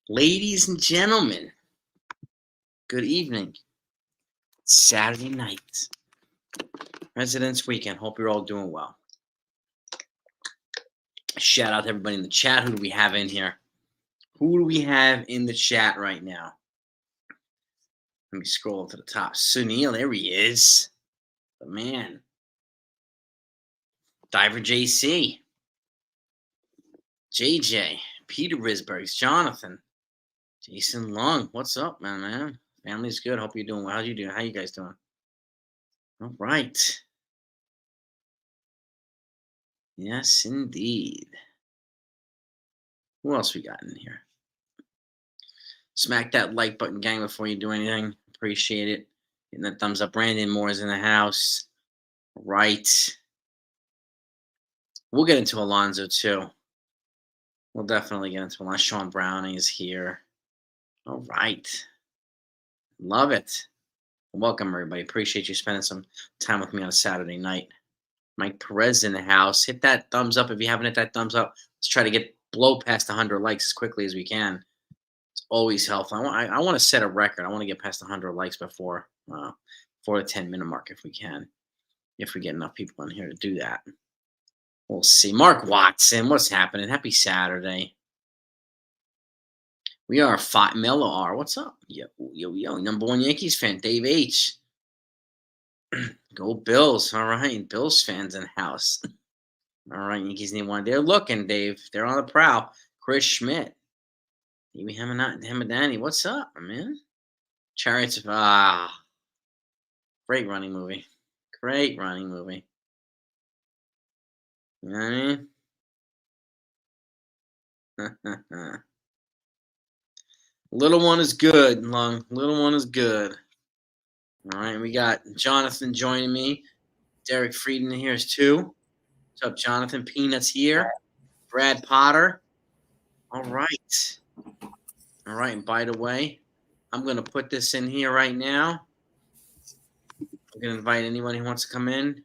Ladies and gentlemen, good evening. It's Saturday night, President's Weekend. Hope you're all doing well. Shout out to everybody in the chat. Who do we have in here? Who do we have in the chat right now? Let me scroll to the top. Sunil, there he is. The man. Diver JC. JJ. Peter Risbergs. Jonathan. Jason Lung. What's up, man? Family's good. Hope you're doing well. How you doing? How you guys doing? All right. Yes, indeed. Who else we got in here? Smack that like button, gang, before you do anything. Appreciate it. Getting that thumbs up. Brandon Moore is in the house. All right. We'll get into Alonzo, too. We'll definitely get into Alonzo. Sean Browning is here. All right. Love it. Welcome, everybody. Appreciate you spending some time with me on a Saturday night. Mike Perez in the house. Hit that thumbs up if you haven't hit that thumbs up. Let's try to blow past 100 likes as quickly as we can. It's always helpful. I want to set a record. I want to get past 100 likes before the 10-minute mark if we can. If we get enough people in here to do that. We'll see. Mark Watson, what's happening? Happy Saturday. We are Mellow R. What's up? Yo. Number one Yankees fan, Dave H. Go Bills. All right. Bills fans in the house. All right. Yankees need one. They're looking, Dave. They're on the prowl. Chris Schmidt. Maybe Hamadani. What's up, man? Chariots of great running movie. Great running movie. You know what I mean? Little one is good, Lung. Little one is good. All right, we got Jonathan joining me. Derek Frieden here is too. What's up, Jonathan? Peanuts here. Brad Potter. All right. All right, and by the way, I'm going to put this in here right now. I'm going to invite anyone who wants to come in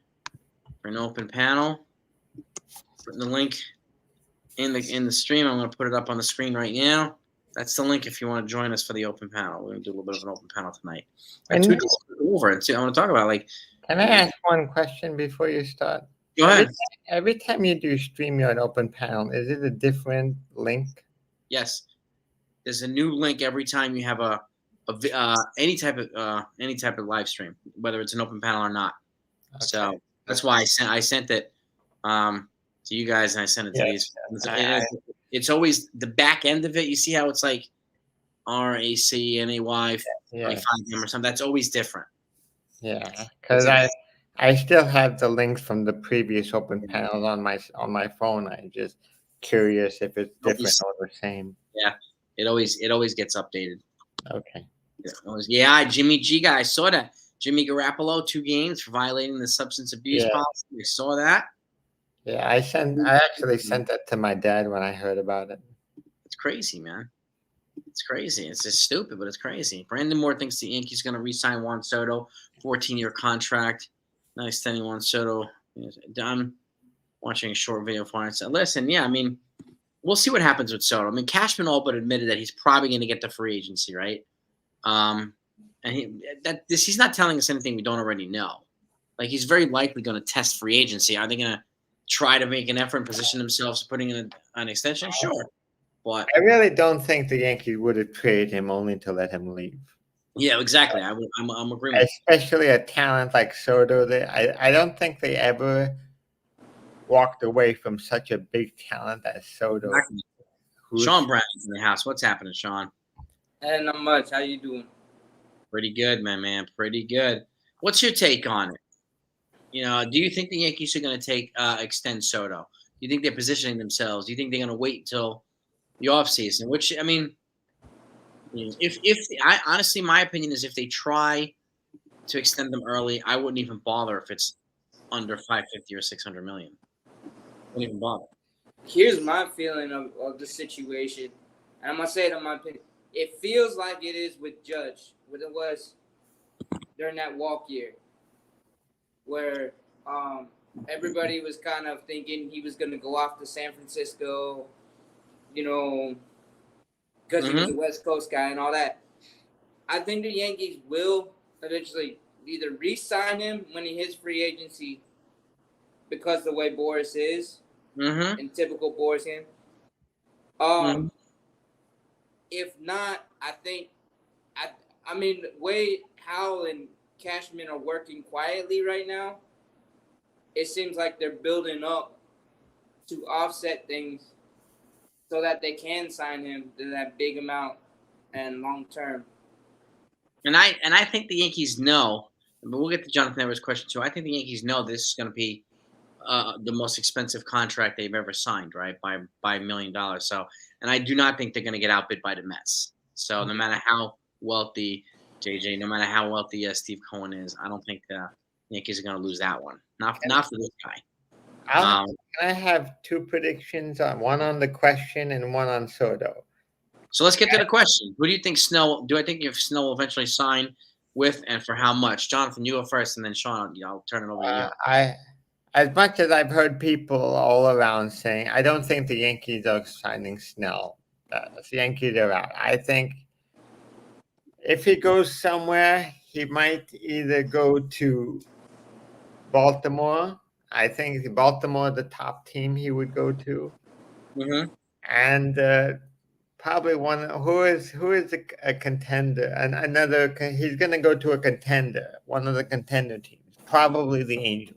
for an open panel. Putting the link in the stream. I'm going to put it up on the screen right now. That's the link if you want to join us for the open panel. We're going to do a little bit of an open panel tonight. I want to talk about Can I ask one question before you start? Go ahead. Every time you do stream your open panel, is it a different link? Yes. There's a new link every time you have any type of live stream, whether it's an open panel or not. Okay. So that's why I sent it to you guys, and I sent it to these. It's always the back end of it. You see how it's like RACNAY 5M or something. That's always different. Yeah, because I still have the links from the previous open panels on my phone. I'm just curious if it's different or the same. Yeah, it always gets updated. Okay. Yeah, Jimmy G guy, I saw that. Jimmy Garoppolo, 2 games for violating the substance abuse policy. I saw that. Yeah, I actually sent that to my dad when I heard about it. It's crazy, man. It's crazy. It's just stupid, but it's crazy. Brandon Moore thinks the Yankees going to re-sign Juan Soto, 14-year contract, not extending Juan Soto. I'm watching a short video for it. So listen, yeah, I mean, we'll see what happens with Soto. I mean, Cashman all but admitted that he's probably going to get the free agency, right? And he's not telling us anything we don't already know. Like, he's very likely going to test free agency. Are they going to try to make an effort and position themselves putting in an extension? Sure. But I really don't think the Yankees would have traded him only to let him leave. Yeah, exactly. I'm agreeing. Especially a talent like Soto. I don't think they ever walked away from such a big talent as Soto. Exactly. Sean Brown's in the house. What's happening, Sean? Hey, not much. How you doing? Pretty good, man. Pretty good. What's your take on it? Do you think the Yankees are going to extend Soto? Do you think they're positioning themselves? Do you think they're going to wait until the offseason? Which, I mean, honestly, my opinion is if they try to extend them early, I wouldn't even bother if it's under $550 or $600 million. Wouldn't even bother. Here's my feeling of the situation. And I'm going to say it in my opinion. It feels like it is with Judge, what it was during that walk year, where everybody was kind of thinking he was going to go off to San Francisco, because he was a West Coast guy and all that. I think the Yankees will eventually either re-sign him when he hits free agency because the way Boras is, in typical Boras game. If not, I think, I mean, the way Howell and Cashman are working quietly right now, it seems like they're building up to offset things so that they can sign him to that big amount and long term. And I think the Yankees know, but we'll get to Jonathan Edwards' question too. I think the Yankees know this is going to be the most expensive contract they've ever signed, right? By $1 million. So, and I do not think they're going to get outbid by the Mets. So, no matter how wealthy JJ, no matter how wealthy Steve Cohen is, I don't think the Yankees are going to lose that one. Not for this guy. Can I have two predictions one on the question and one on Soto? So let's get to the question. Who do you think Snell? Do I think if Snell will eventually sign with, and for how much? Jonathan, you go first, and then Sean, I'll turn it over to you. As much as I've heard people all around saying, I don't think the Yankees are signing Snell. The Yankees are out. I think if he goes somewhere, he might either go to Baltimore. I think Baltimore, the top team he would go to, and probably one who is a contender, and another. He's going to go to a contender, one of the contender teams, probably the Angels.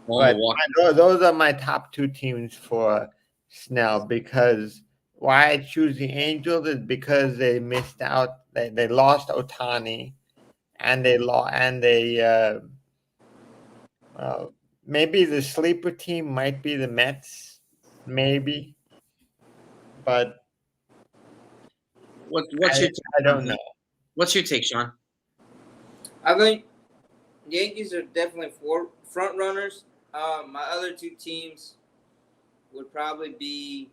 But those are my top two teams for Snell, because why I choose the Angels is because they missed out. They lost Ohtani, and maybe the sleeper team might be the Mets, maybe. But what's your take? I don't know. What's your take, Sean? I think the Yankees are definitely front runners. My other two teams would probably be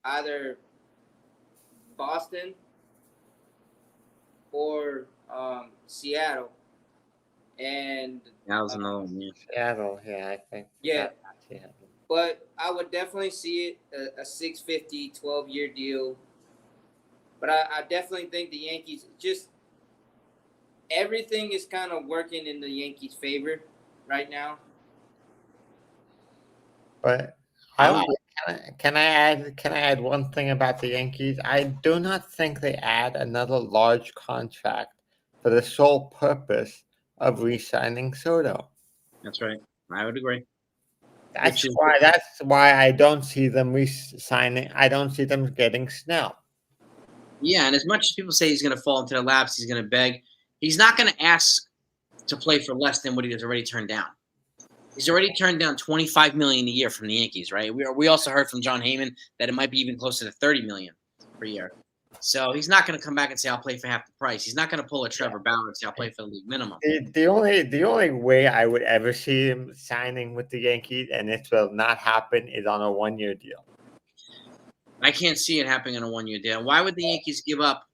either Boston or Seattle. And that was another one. Yeah. Seattle, yeah, I think. Yeah. Seattle. But I would definitely see it a $650, 12-year deal. But I definitely think the Yankees just everything is kind of working in the Yankees' favor right now. But can I add one thing about the Yankees? I do not think they add another large contract for the sole purpose of re-signing Soto. That's right. I would agree. That's why I don't see them re-signing. I don't see them getting Snell. Yeah, and as much as people say he's going to fall into their laps, he's going to beg. He's not going to ask to play for less than what he has already turned down. He's already turned down $25 million a year from the Yankees, right? We also heard from John Heyman that it might be even closer to $30 million per year. So he's not going to come back and say, I'll play for half the price. He's not going to pull a Trevor Bauer and say, I'll play for the league minimum. The only way I would ever see him signing with the Yankees, and it will not happen, is on a 1-year deal. I can't see it happening on a 1-year deal. Why would the Yankees give up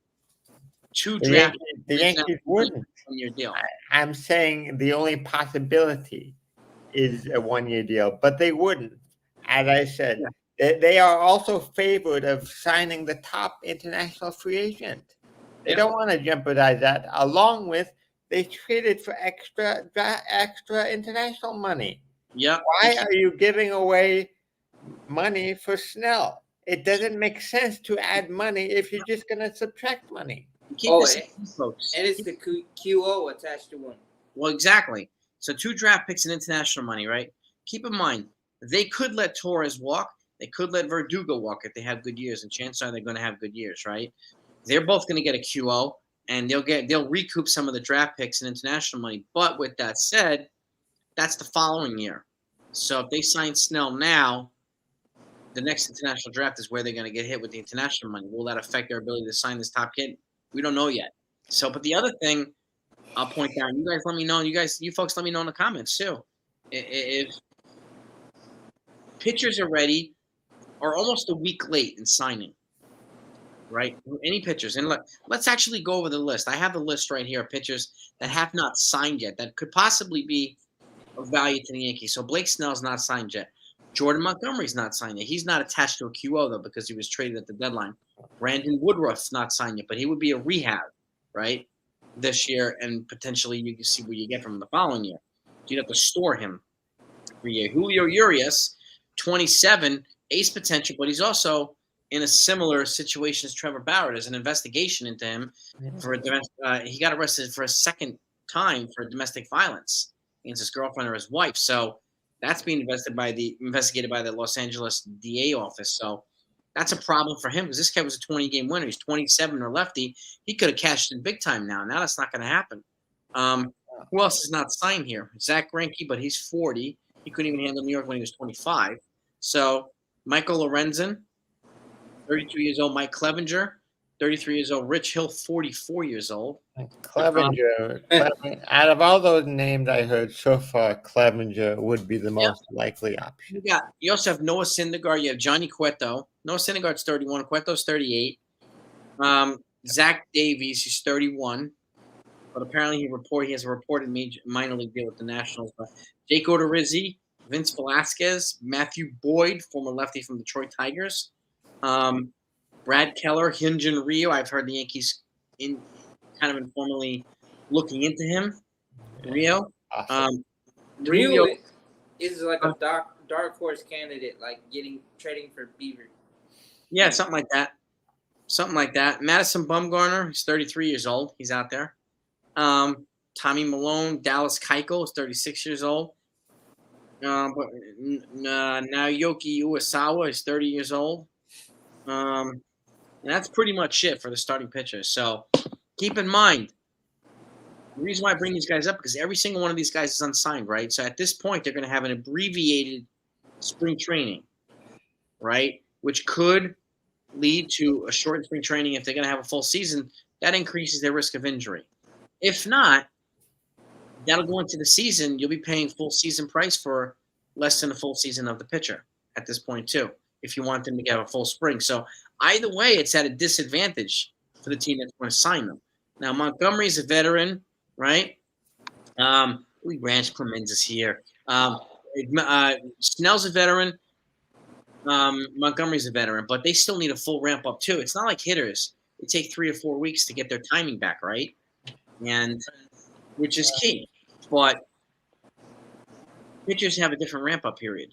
two The draft? Yankees wouldn't. 1-year deal. I'm saying the only possibility is a 1-year deal, but they wouldn't. As I said, they are also favored of signing the top international free agent. They don't want to jeopardize that. Along with, they traded for extra international money. Yeah. Why are you giving away money for Snell? It doesn't make sense to add money if you're just going to subtract money. Folks. And it's the QO attached to one. Well, exactly. So 2 draft picks and international money, right? Keep in mind, they could let Torres walk. They could let Verdugo walk if they have good years, and chances are they're going to have good years, right? They're both going to get a QO, and they'll recoup some of the draft picks and international money. But with that said, that's the following year. So if they sign Snell now, the next international draft is where they're going to get hit with the international money. Will that affect their ability to sign this top kid? We don't know yet. So, but the other thing I'll point out, you guys let me know, you folks let me know in the comments too. If pitchers are ready or almost a week late in signing, right? Any pitchers. And let's actually go over the list. I have the list right here of pitchers that have not signed yet that could possibly be of value to the Yankees. So Blake Snell's not signed yet. Jordan Montgomery's not signed yet. He's not attached to a QO, though, because he was traded at the deadline. Brandon Woodruff's not signed yet, but he would be a rehab, right, this year, and potentially you can see what you get from him the following year. You'd have to store him for a year. Julio Urias, 27, ace potential, but he's also in a similar situation as Trevor Bauer. There's an investigation into him for he got arrested for a second time for domestic violence against his girlfriend or his wife. So that's being investigated by the Los Angeles DA office. So that's a problem for him because this guy was a 20-game winner. He's 27 or lefty. He could have cashed in big time now. Now that's not going to happen. Who else is not signed here? Zach Greinke, but he's 40. He couldn't even handle New York when he was 25. So Michael Lorenzen, 32 years old. Mike Clevenger, 33 years old. Rich Hill, 44 years old. Clevenger. Out of all those names I heard so far, Clevenger would be the most likely option. You also have Noah Syndergaard. You have Johnny Cueto. Noah Syndergaard's 31. Cueto's 38. Zach Davies, he's 31. But apparently he has a reported minor league deal with the Nationals. But Jake Odorizzi, Vince Velasquez, Matthew Boyd, former lefty from Detroit Tigers. Brad Keller, Hyunjin Ryu. I've heard the Yankees kind of informally looking into him. Rio. Rio is like a dark horse candidate, like trading for Beaver. Yeah, something like that. Madison Bumgarner, he's 33 years old. He's out there. Tommy Malone, Dallas Keuchel is 36 years old. But Naoki Uesawa is 30 years old. And that's pretty much it for the starting pitchers. So keep in mind, the reason why I bring these guys up because every single one of these guys is unsigned, right? So at this point, they're going to have an abbreviated spring training, right? Which could lead to a shortened spring training if they're going to have a full season. That increases their risk of injury. If not, that'll go into the season. You'll be paying full season price for less than a full season of the pitcher at this point, too, if you want them to get a full spring. So either way, it's at a disadvantage for the team that's going to sign them. Now, Montgomery's a veteran, right? Ranch Clemens is here. Snell's a veteran. Montgomery's a veteran, but they still need a full ramp up, too. It's not like hitters. It take 3 or 4 weeks to get their timing back, right? And which is key. But pitchers have a different ramp up period.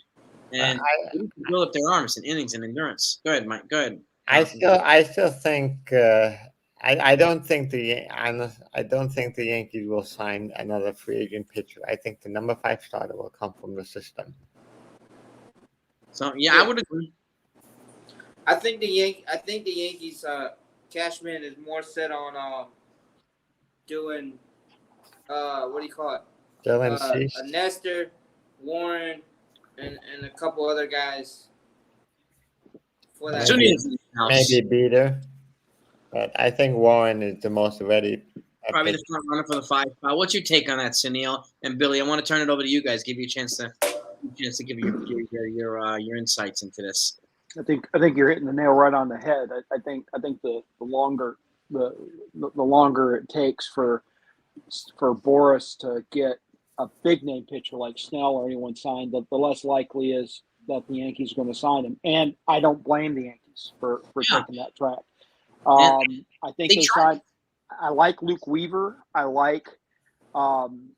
And they need to build up their arms and innings and endurance. Go ahead, Mike. Go ahead. I still think I don't think the Yankees will sign another free agent pitcher. I think the number 5 starter will come from the system. So I would agree. I think the Yankees Cashman is more set on doing what do you call it? Dylan Cease, Nestor, Warren, and a couple other guys for that. Maybe Beater, but I think Warren is the most ready. Probably the front runner for the 5 spot. What's your take on that, Sunil and Billy? I want to turn it over to you guys. Give you a chance to give your insights into this. I think you're hitting the nail right on the head. I think the longer it takes for Boras to get a big name pitcher like Snell or anyone signed, the less likely is that the Yankees are going to sign him. And I don't blame the Yankees for taking that track. I think they signed. I like Luke Weaver. I like. I'm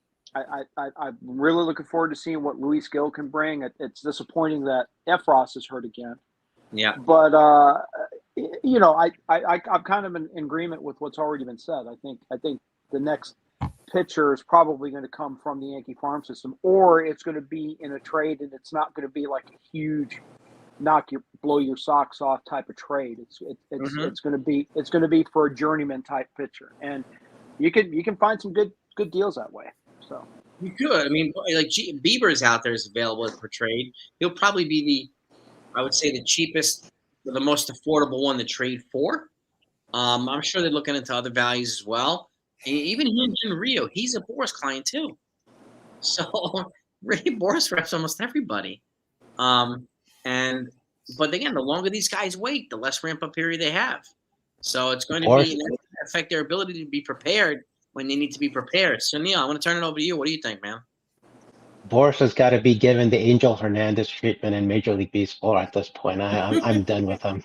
really looking forward to seeing what Luis Gil can bring. It's disappointing that Efros is hurt again. Yeah. But I'm kind of in agreement with what's already been said. I think the next pitcher is probably going to come from the Yankee farm system, or it's going to be in a trade, and it's not going to be like a huge blow your socks off type of trade. It's going to be for a journeyman type pitcher, and you can find some good deals that way. So you could. I mean, like Bieber's out there is available for trade. He'll probably be the cheapest, or the most affordable one to trade for. I'm sure they're looking into other values as well. And even Hyunjin Ryu, he's a Boras client too. So Boras reps almost everybody. But again, the longer these guys wait, the less ramp up period they have. So it's going to affect their ability to be prepared when they need to be prepared. So Neil, I want to turn it over to you. What do you think, man? Boras has got to be given the Angel Hernandez treatment in Major League Baseball at this point. I'm done with him.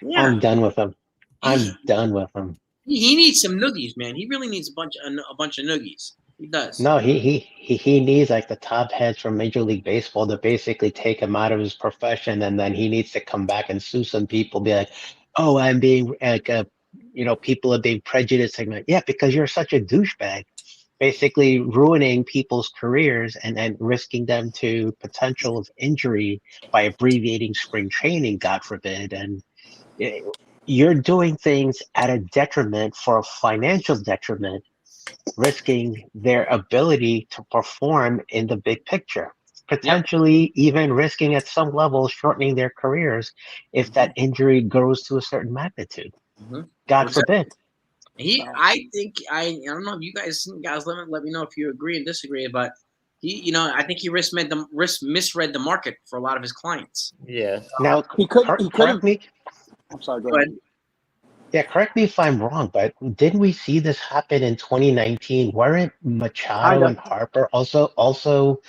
Yeah, I'm done with him. he, I'm done with him. he needs some noogies, man. He really needs a bunch of noogies. He does. No, he needs like the top heads from Major League Baseball to basically take him out of his profession, and then he needs to come back and sue some people. Be like, oh, I'm being like, people are being prejudiced. I'm like, yeah, because you're such a douchebag, basically ruining people's careers and risking them to potential of injury by abbreviating spring training, God forbid, and eh, you're doing things at a detriment for a financial detriment, risking their ability to perform in the big picture, Yep. potentially even risking at some level shortening their careers if that injury grows to a certain magnitude. Mm-hmm. God forbid. I think I don't know if you guys let me know if you agree and disagree, but I think he misread the market for a lot of his clients. Yes. Now, He could. correct me. I'm sorry. Go But ahead. Yeah, correct me if I'm wrong, but didn't we see this happen in 2019? Weren't Kind Machado of. and Harper also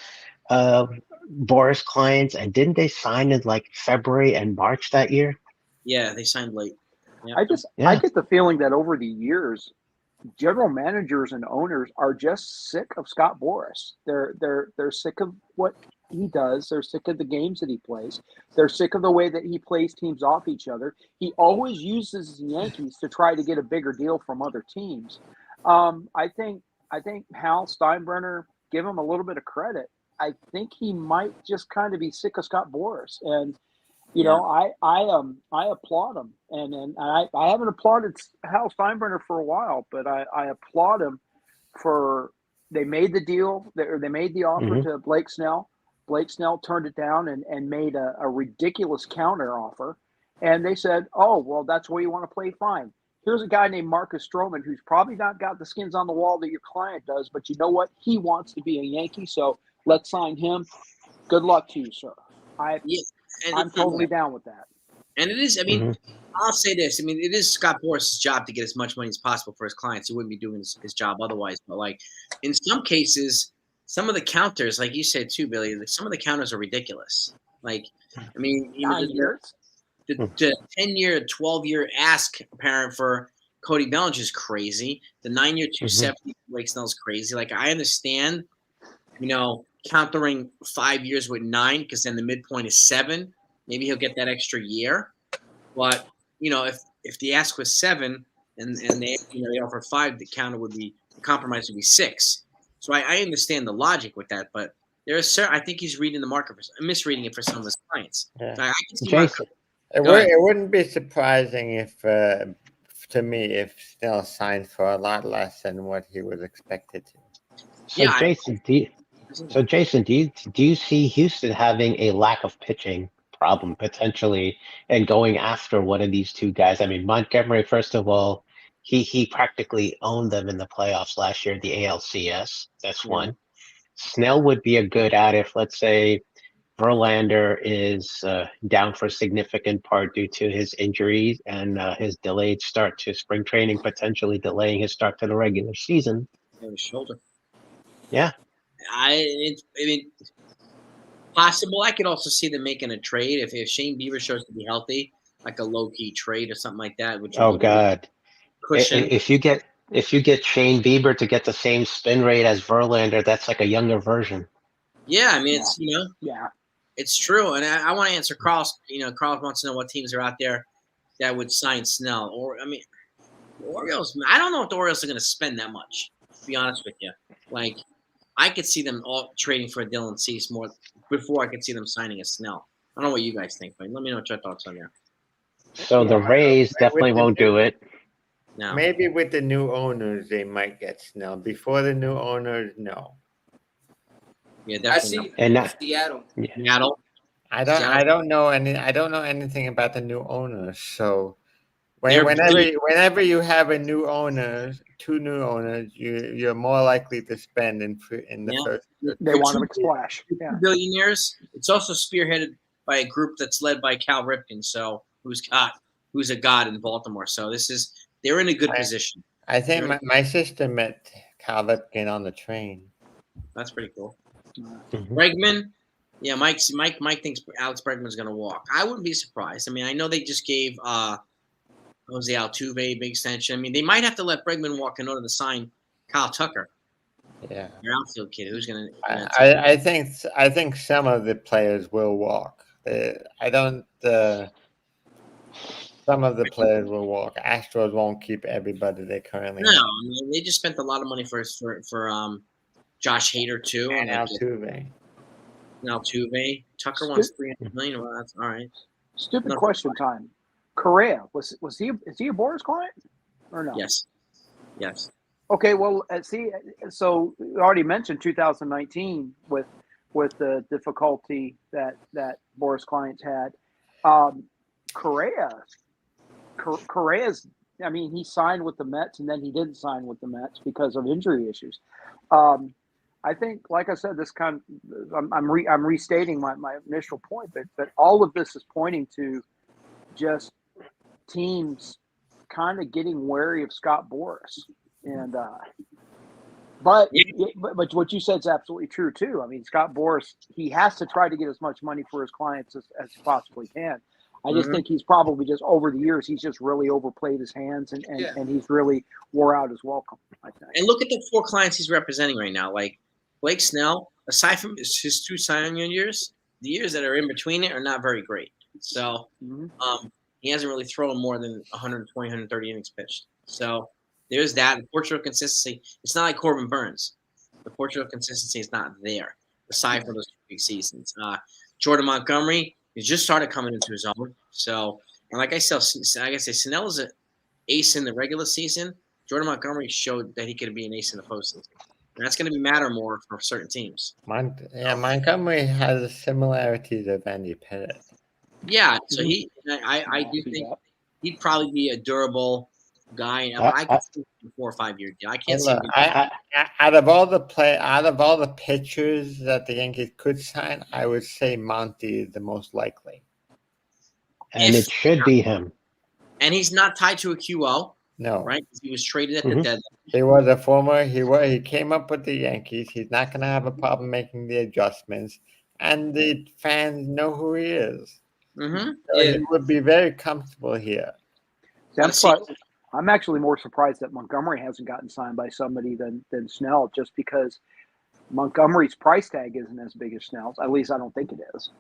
uh, Boris clients, and didn't they sign in like February and March that year? yeah, they signed late. Yeah. I Yeah. get the feeling that over the years, general managers and owners are just sick of Scott Boras. They're sick of what he does. They're sick of the games that he plays. They're sick of the way that he plays teams off each other. He always uses the Yankees to try to get a bigger deal from other teams. I think Hal Steinbrenner, give him a little bit of credit. I think he might just kind of be sick of Scott Boras, and I applaud him, and I haven't applauded Hal Steinbrenner for a while, but I applaud him for they made the deal, they made the offer to Blake Snell. Blake Snell turned it down and made a ridiculous counter offer, and they said, oh well, that's where you want to play, fine. Here's a guy named Marcus Stroman who's probably not got the skins on the wall that your client does, but you know what? He wants to be a Yankee, so let's sign him. Good luck to you, sir. I'm totally down with that. And it is, I mean, I'll say this. I mean, it is Scott Boras' job to get as much money as possible for his clients. He wouldn't be doing his job otherwise. But, like, in some cases, some of the counters, like you said too, Billy, some of the counters are ridiculous. Like, I mean, 9 years? The 10-year, 12-year ask apparent for Cody Bellinger is crazy. The 9-year, 270 Blake Snell's crazy. Like, I understand, countering 5 years with 9 because then the midpoint is 7. Maybe he'll get that extra year. But, if the ask was 7 and they offer 5, the compromise would be 6. So I understand the logic with that, but I think he's reading the market, misreading it for some of his clients. Yeah. I can see Jason. It wouldn't be surprising if, to me, if Snell signed for a lot less than what he was expected to. So Jason, do you see Houston having a lack of pitching problem potentially and going after one of these two guys? I mean, Montgomery, first of all, he practically owned them in the playoffs last year, the ALCS. That's one. Snell would be a good out if, let's say, Verlander is down for a significant part due to his injuries and his delayed start to spring training, potentially delaying his start to the regular season. His shoulder. Yeah. I mean, possible. I could also see them making a trade if Shane Bieber shows to be healthy, like a low key trade or something like that. Which God, cushion. If you get Shane Bieber to get the same spin rate as Verlander, that's like a younger version. Yeah, I mean it's it's true. And I want to answer Carl's. Carl wants to know what teams are out there that would sign Snell. Or I mean, the Orioles. I don't know if the Orioles are going to spend that much. To be honest with you, like. I could see them all trading for Dylan Cease more before I could see them signing a Snell. I don't know what you guys think, but let me know what your thoughts on that. So the Rays definitely won't do it. No. Maybe with the new owners, they might get Snell. Before the new owners, no. Yeah, definitely. Seattle. Seattle. I don't know anything about the new owners. So whenever you have a new owner, two new owners, you're more likely to spend in the first. They want to make a splash. Yeah. Billionaires. It's also spearheaded by a group that's led by Cal Ripken, so who's a god in Baltimore. So they're in a good position. I think my sister met Cal Ripken on the train. That's pretty cool. Mhm. Bregman, yeah, Mike thinks Alex Bregman's going to walk. I wouldn't be surprised. I mean, I know they just gave Jose Altuve a big extension. I mean, they might have to let Bregman walk in order to sign Kyle Tucker, Yeah. their outfield kid, who's going to. I think some of the players will walk. I don't. Some of the players will walk. Astros won't keep everybody they currently No, have. I mean, they just spent a lot of money for Josh Hader too, And and Altuve. Altuve. Tucker wants $300 million. Well, that's all right. Stupid No, question time. Correa is he a Boras client or no? Yes. Okay, well, see, so we already mentioned 2019 with the difficulty that Boras clients had. Correa's. I mean, he signed with the Mets and then he didn't sign with the Mets because of injury issues. I think, like I said, I'm restating my initial point, but all of this is pointing to just teams kind of getting wary of Scott Boras. And but what you said is absolutely true too. I mean, Scott Boras, he has to try to get as much money for his clients as he possibly can. I just think he's probably just over the years, he's just really overplayed his hands and he's really wore out his welcome, I think. And look at the 4 clients he's representing right now. Like Blake Snell, aside from his 2 signing years, the years that are in between it are not very great. So he hasn't really thrown more than 120, 130 innings pitched. So there's that. The portrait of consistency, it's not like Corbin Burns. The portrait of consistency is not there, aside from those 2 big seasons. Jordan Montgomery, he's just started coming into his own. So, and like I said, Snell is an ace in the regular season. Jordan Montgomery showed that he could be an ace in the postseason. And that's going to matter more for certain teams. Montgomery has a similarity to Andy Pettit. Yeah, so I do think he'd probably be a durable guy. I could see a 4 or 5 year deal. I can't see him. Out of all the pitchers that the Yankees could sign, I would say Monty is the most likely. And it should be him. And he's not tied to a QO. No, right? He was traded at the deadline. He was a former. He came up with the Yankees. He's not going to have a problem making the adjustments, and the fans know who he is. Mm-hmm. So he would be very comfortable here. I'm actually more surprised that Montgomery hasn't gotten signed by somebody than Snell, just because Montgomery's price tag isn't as big as Snell's. At least I don't think it is.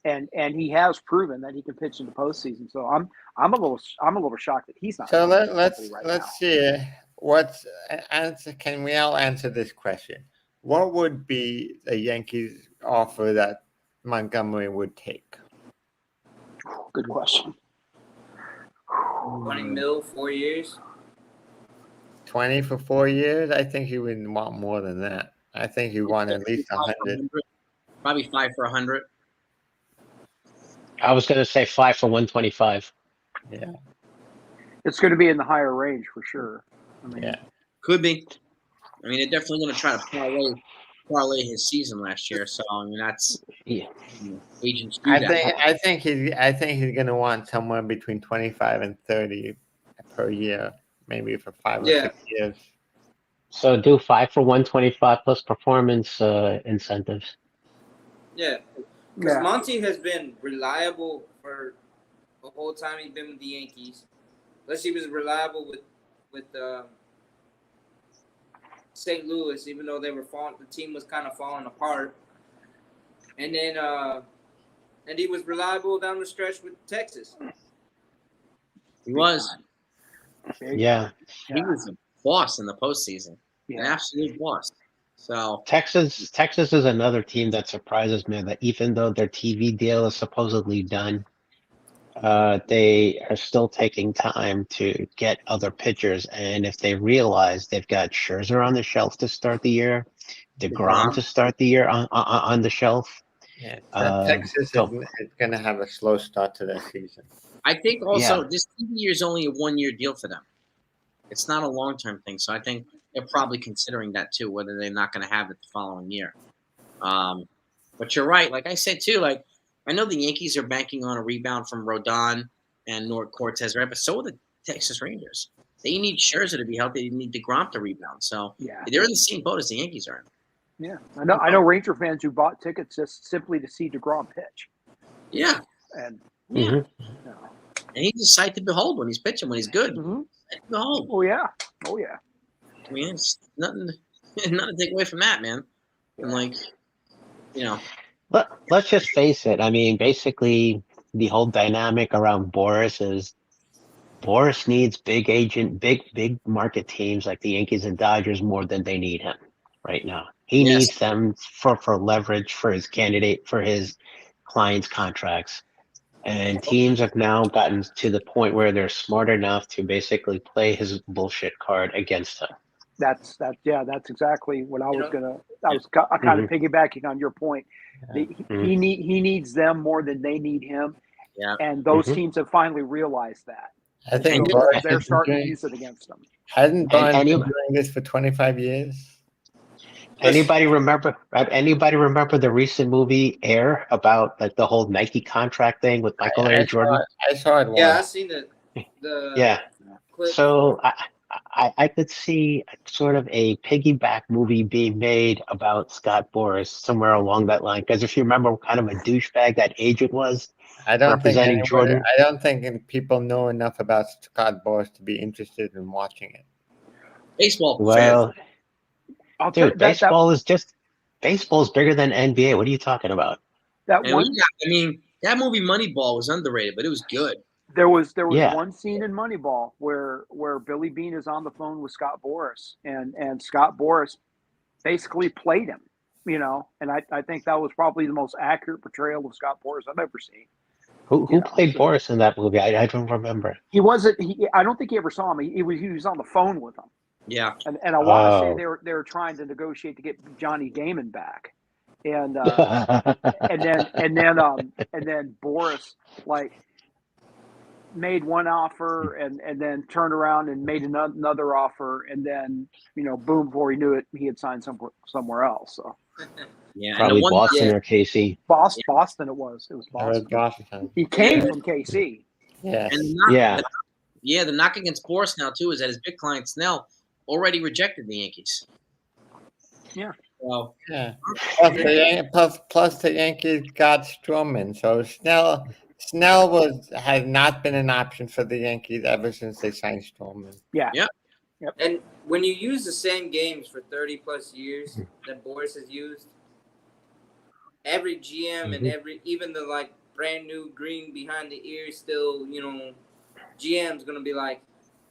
And he has proven that he can pitch in the postseason. So I'm a little shocked that he's not. So let's see. Can we all answer this question? What would be the Yankees offer that Montgomery would take? Good question. 20 mil, 4 years. 20 for 4 years? I think he would want more than that. I think he want at least 100. Probably 5 for 100. I was going to say 5 for 125. Yeah. It's going to be in the higher range for sure. I mean, could be. I mean, they're definitely going to try to parlay his season last year. So I mean, that's agents do that. I think he's going to want somewhere between 25 and 30 per year, maybe for 5 or 6 years. So do 5 for 125 plus performance incentives. Yeah. Because Monty has been reliable for the whole time he's been with the Yankees. Plus, he was reliable with St. Louis, even though the team was kind of falling apart. And then, and he was reliable down the stretch with Texas. He was. Yeah. He was a boss in the postseason. An absolute boss. So Texas is another team that surprises me, that even though their TV deal is supposedly done, they are still taking time to get other pitchers. And if they realize they've got Scherzer on the shelf to start the year, DeGrom to start the year on the shelf. Yeah, Texas is going to have a slow start to their season. I think also this TV year is only a 1 year deal for them. It's not a long-term thing. So I think they're probably considering that too, whether they're not going to have it the following year. But you're right. Like I said too, like I know the Yankees are banking on a rebound from Rodon and Nord Cortez, right? But so are the Texas Rangers. They need Scherzer to be healthy. They need DeGrom to rebound. So they're in the same boat as the Yankees are in. Yeah, I know Ranger fans who bought tickets just simply to see DeGrom pitch, Yeah, and yeah. you know. And he's a sight to behold when he's pitching, when he's good. Mhm. Sight to behold. Oh yeah, oh yeah. I mean, it's nothing to take away from that, man. And like, you know, Let's just face it. I mean, basically, the whole dynamic around Boris is Boris needs big market teams like the Yankees and Dodgers more than they need him right now. He yes, needs them for leverage for his clients' contracts. And teams have now gotten to the point where they're smart enough to basically play his bullshit card against him. That's exactly what I You was know, gonna. I was kind of piggybacking on your point. He needs them more than they need him, yeah. and those teams have finally realized that. I think And Boris They're has been starting to doing, use it against them. hasn't And Barnes been doing this for 25 years? anybody remember the recent movie Air about like the whole Nike contract thing with Michael Air Jordan? I saw it yeah, I once. seen the Yeah. clip. So I could see sort of a piggyback movie being made about Scott Boras somewhere along that line. Because if you remember what kind of a douchebag that agent was I don't think representing Jordan. I don't think people know enough about Scott Boras to be interested in watching it. Baseball fans. Well, I'll tell dude, you, baseball is bigger than NBA. What are you talking about? that And one. I mean, that movie Moneyball was underrated, but it was good. There was Yeah. one scene in Moneyball where Billy Beane is on the phone with Scott Boras, and Scott Boras basically played him, and I think that was probably the most accurate portrayal of Scott Boras I've ever seen. Who played Boris in that movie? I don't remember. He wasn't. I don't think he ever saw him. He was on the phone with him, Yeah. and I want to say Oh. they were trying to negotiate to get Johnny Damon back, and and then Boris like made one offer and then turned around and made another offer, and then boom, before he knew it, he had signed somewhere else. So Yeah. probably and the one, Boston or KC. Boston it was Boston. Boston. He came from KC. Yes. and the knock against Boris now too is that his big client Snell already rejected the Yankees. Yeah. Well, Yeah. Plus the Yankees got Stroman, so Snell has not been an option for the Yankees ever since they signed Stroman. Yeah. Yep. And when you use the same games for 30 plus years that Boris has used, every GM and even the like brand new green behind the ears still, GM's gonna be like,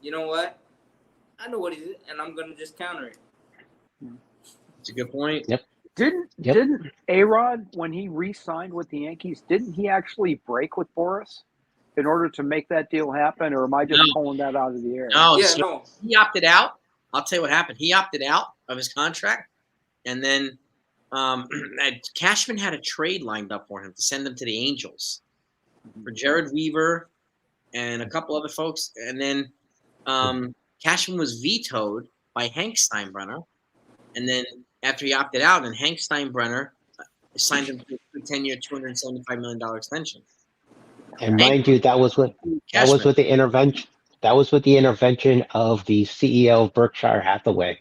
you know what? I know what he did, and I'm gonna just counter it. that's a good point. Yep. Didn't A-Rod, when he re-signed with the Yankees, didn't he actually break with Boris in order to make that deal happen, or am I just pulling that out of the air? No, Yeah, so no. he opted out. I'll tell you what happened. He opted out of his contract, and then Cashman had a trade lined up for him to send him to the Angels for Jared Weaver and a couple other folks. And then Cashman was vetoed by Hank Steinbrenner. And then after he opted out, and Hank Steinbrenner signed him to a 10-year, $275 million extension. And mind you, that was with the intervention. That was with the intervention of the CEO of Berkshire Hathaway,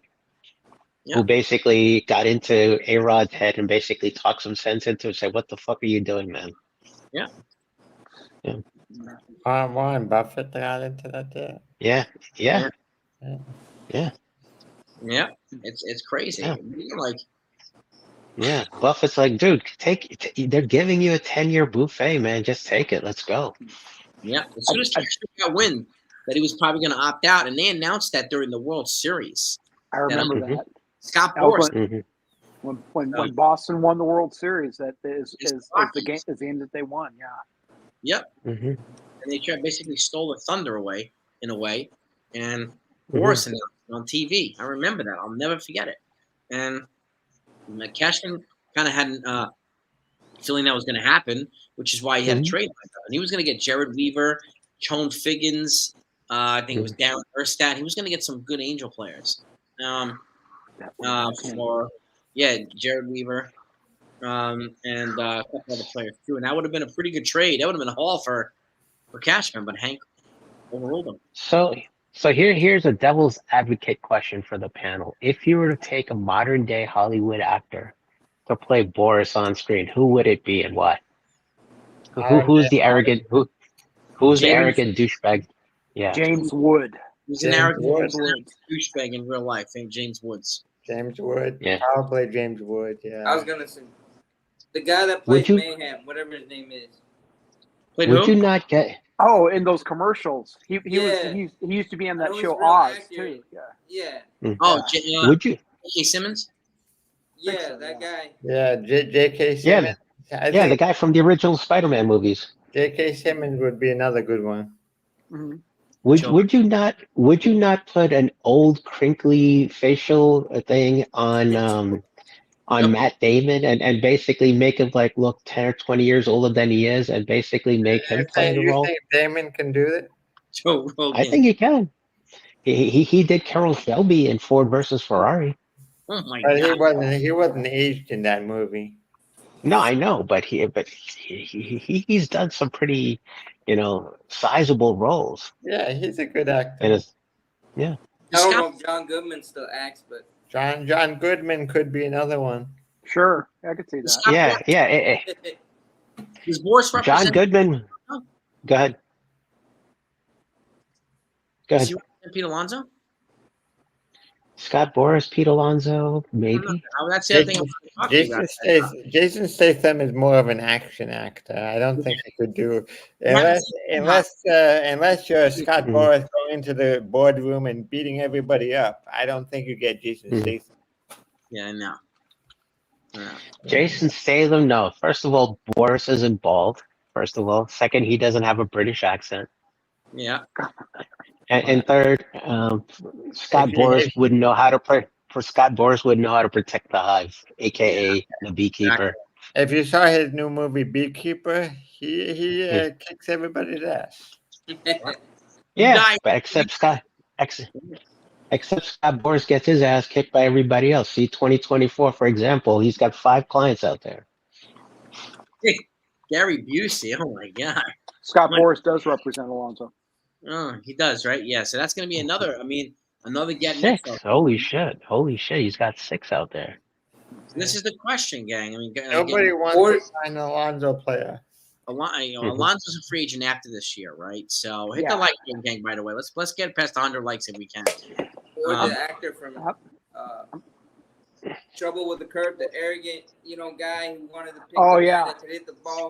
who basically got into A-Rod's head and basically talked some sense into it. Say, what the fuck are you doing, man? Yeah. Warren Buffett got into that deal. Yeah. Yeah, it's crazy. Yeah. Like, Yeah, Buffett's like, dude, they're giving you a 10-year buffet, man. Just take it. Let's go. yeah. As soon as Cashman got wind that he was probably going to opt out, and they announced that during the World Series. I remember that. Scott Boras. When Boston won the World Series, that is the game that they won. Yeah. Yep. And they basically stole the thunder away in a way, and Boras announced it on TV. I remember that. I'll never forget it. And Cashman kind of had a feeling that was going to happen, which is why he had a trade like that. And he was going to get Jared Weaver, Chone Figgins. I think it was Darren Erstad. He was going to get some good Angel players. Jared Weaver, and a couple other players too. And that would have been a pretty good trade. That would have been a haul for Cashman, but Hank overruled him. So So here's a devil's advocate question for the panel. If you were to take a modern day Hollywood actor to play Boris on screen, who would it be and why? Who's the who's the James, arrogant douchebag? Yeah. James Wood. who's an James arrogant Woods. douchebag in real life? Named James Woods. James Wood. Yeah. Probably James Wood. Yeah. I was gonna say the guy that Would plays you- Mayhem, whatever his name is. Played Would who? you not get Oh, in those commercials, he Yeah. he used to be in I that know he's show real Oz accurate. too. Yeah. Yeah, Oh, would you J.K. Simmons. yeah, so, that guy. Yeah. J.K. Yeah, Simmons. I yeah, the think guy from the original Spider-Man movies. J.K. Simmons would be another good one. Mm-hmm. Would you not put an old crinkly facial thing on Yep. Matt Damon and basically make him like look 10 or 20 years older than he is and basically make him play the You role? think Damon can do it? Joe Rogan. I think he can. He did Carroll Shelby in Ford versus Ferrari. Oh my But god. he wasn't aged in that movie. No, I know, but he's done some pretty, sizable roles. Yeah, he's a good And actor. it's yeah. I don't know Scott, if John Goodman still acts, but John Goodman could be another one. Sure, I could see that. Scott Yeah, Boras- yeah. Does Boris John represent? Goodman. Go ahead. Go Does ahead. he represent Pete Alonso? Scott Boras, Pete Alonso, maybe. Oh, that's the other thing. I was talking about. Jason Statham is more of an action actor. I don't think he could do unless you're Scott Mhm. Boras going into the boardroom and beating everybody up. I don't think you get Jason Mhm. Statham. Yeah, I know. Yeah. Jason Statham, no. First of all, Boris isn't bald. First of all. Second, he doesn't have a British accent. Yeah. And third, Scott If you- Boras wouldn't know how to Scott Boras wouldn't know how to protect the hive, aka the beekeeper. If you saw his new movie Beekeeper, he kicks everybody's ass. Yeah, Guy- but except Scott Boras gets his ass kicked by everybody else. See, 2024, for example, he's got 5 clients out there. Gary Busey. Oh my god. Scott Boras does represent Alonso. Oh, he does, right? Yeah. So that's going to be another. I mean, another get next. 6. Holy shit! He's got 6 out there. This is the question, gang. I mean, Nobody wants to sign an Alonso player. Alonso's a free agent after this year, right? So hit Yeah. the like button, gang. By the way, let's get past 100 likes if we can. or Um, the actor from Trouble with the Curve, the arrogant, guy who wanted to pick Oh, the guy yeah. that could hit the ball.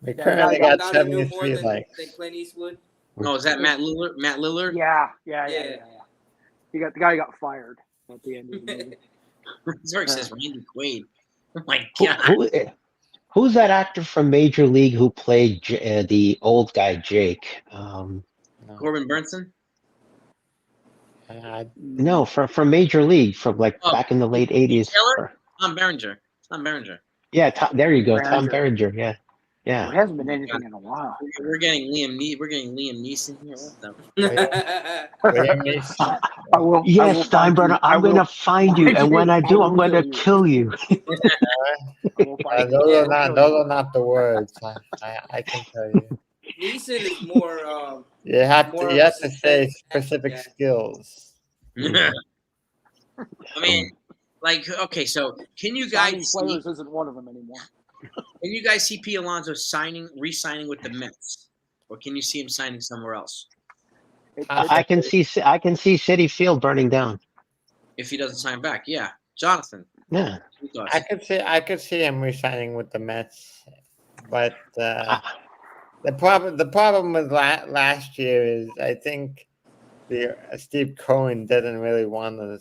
We Yeah, currently now got Thought he knew more 73 than likes. Clint Eastwood. Oh, is that Matt Lillard? Matt Lillard? Yeah. Yeah. He got the guy who got fired at the end of the movie. Sorry, it says Randy Quaid. Oh my Who, god. who, who's that actor from Major League who played the old guy Jake? Corbin Burnson? No, from Major League, from like Oh, back in the late 80s. Taylor? Tom Berenger. Tom Berenger. Yeah, there you go, Tom Berenger. Berenger. Yeah, He yeah. hasn't been anything in a while. We're getting Liam Neeson here. What the? Liam Neeson. I will. Yes, Steinbrenner, I'm going to find you, and when I do, I'm going to kill you. Those are not the words. I can tell you. Neeson is more. You have More to of a say suspense specific action guy. skills. I mean, like, okay, so can you Signing guys see, players isn't one of them anymore. can you guys see P. Alonso re-signing with the Mets, or can you see him signing somewhere else I can see Citi Field burning down. if he doesn't sign back? Yeah, Jonathan. Yeah. Who does? I could see him re-signing with the Mets, but the problem with last year is I think Steve Cohen didn't really want to.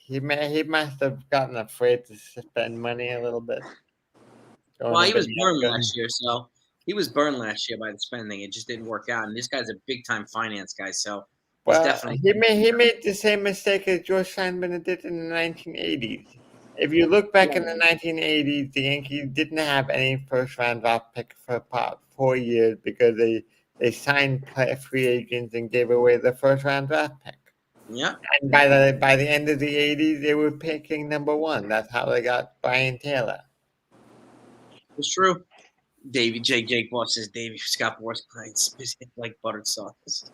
He must have gotten afraid to spend money a little bit. Well, he was burned last year, so he was burned last year by the spending. It just didn't work out, and this guy's a big-time finance guy, so Well, definitely. he made the same mistake as George Steinbrenner did in the 1980s. If you look back in the 1980s, the Yankees didn't have any first-round draft pick for about 4 years because they signed free agents and gave away the first-round draft pick. Yeah, And by the end of the 80s, they were picking number 1. That's how they got Brian Taylor. it's true. Jake Boss says Davey Scott Boras clients like buttered sauce.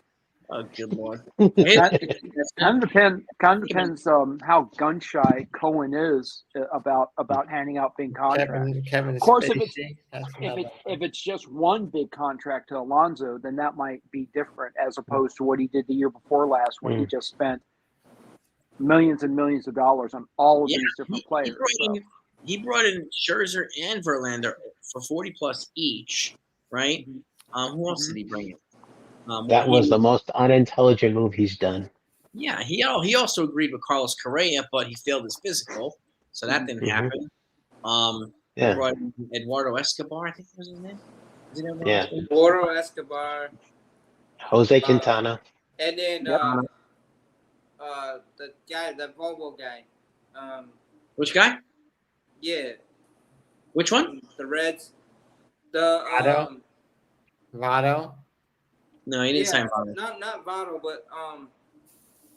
Oh, good lord. Kind of depends how gun shy Cohen is about handing out big contracts. Kevin Of course, if Spacey. That's another if it's just one big contract to Alonso, then that might be different as opposed to what he did the year before last when he just spent millions and millions of dollars on all of these different players. He brought in Scherzer and Verlander for 40 plus each, right? Who else did he bring in? That was the most unintelligent move he's done. Yeah, he also agreed with Carlos Correa, but he failed his physical, so that didn't happen. He brought in Eduardo Escobar, I think was his name. Is it Eduardo Escobar? Eduardo Escobar. Jose Quintana. And then the guy, the Volvo guy. Which guy? Yeah. Which one? The Reds. The Votto? No, he didn't sign Votto. Not Votto, but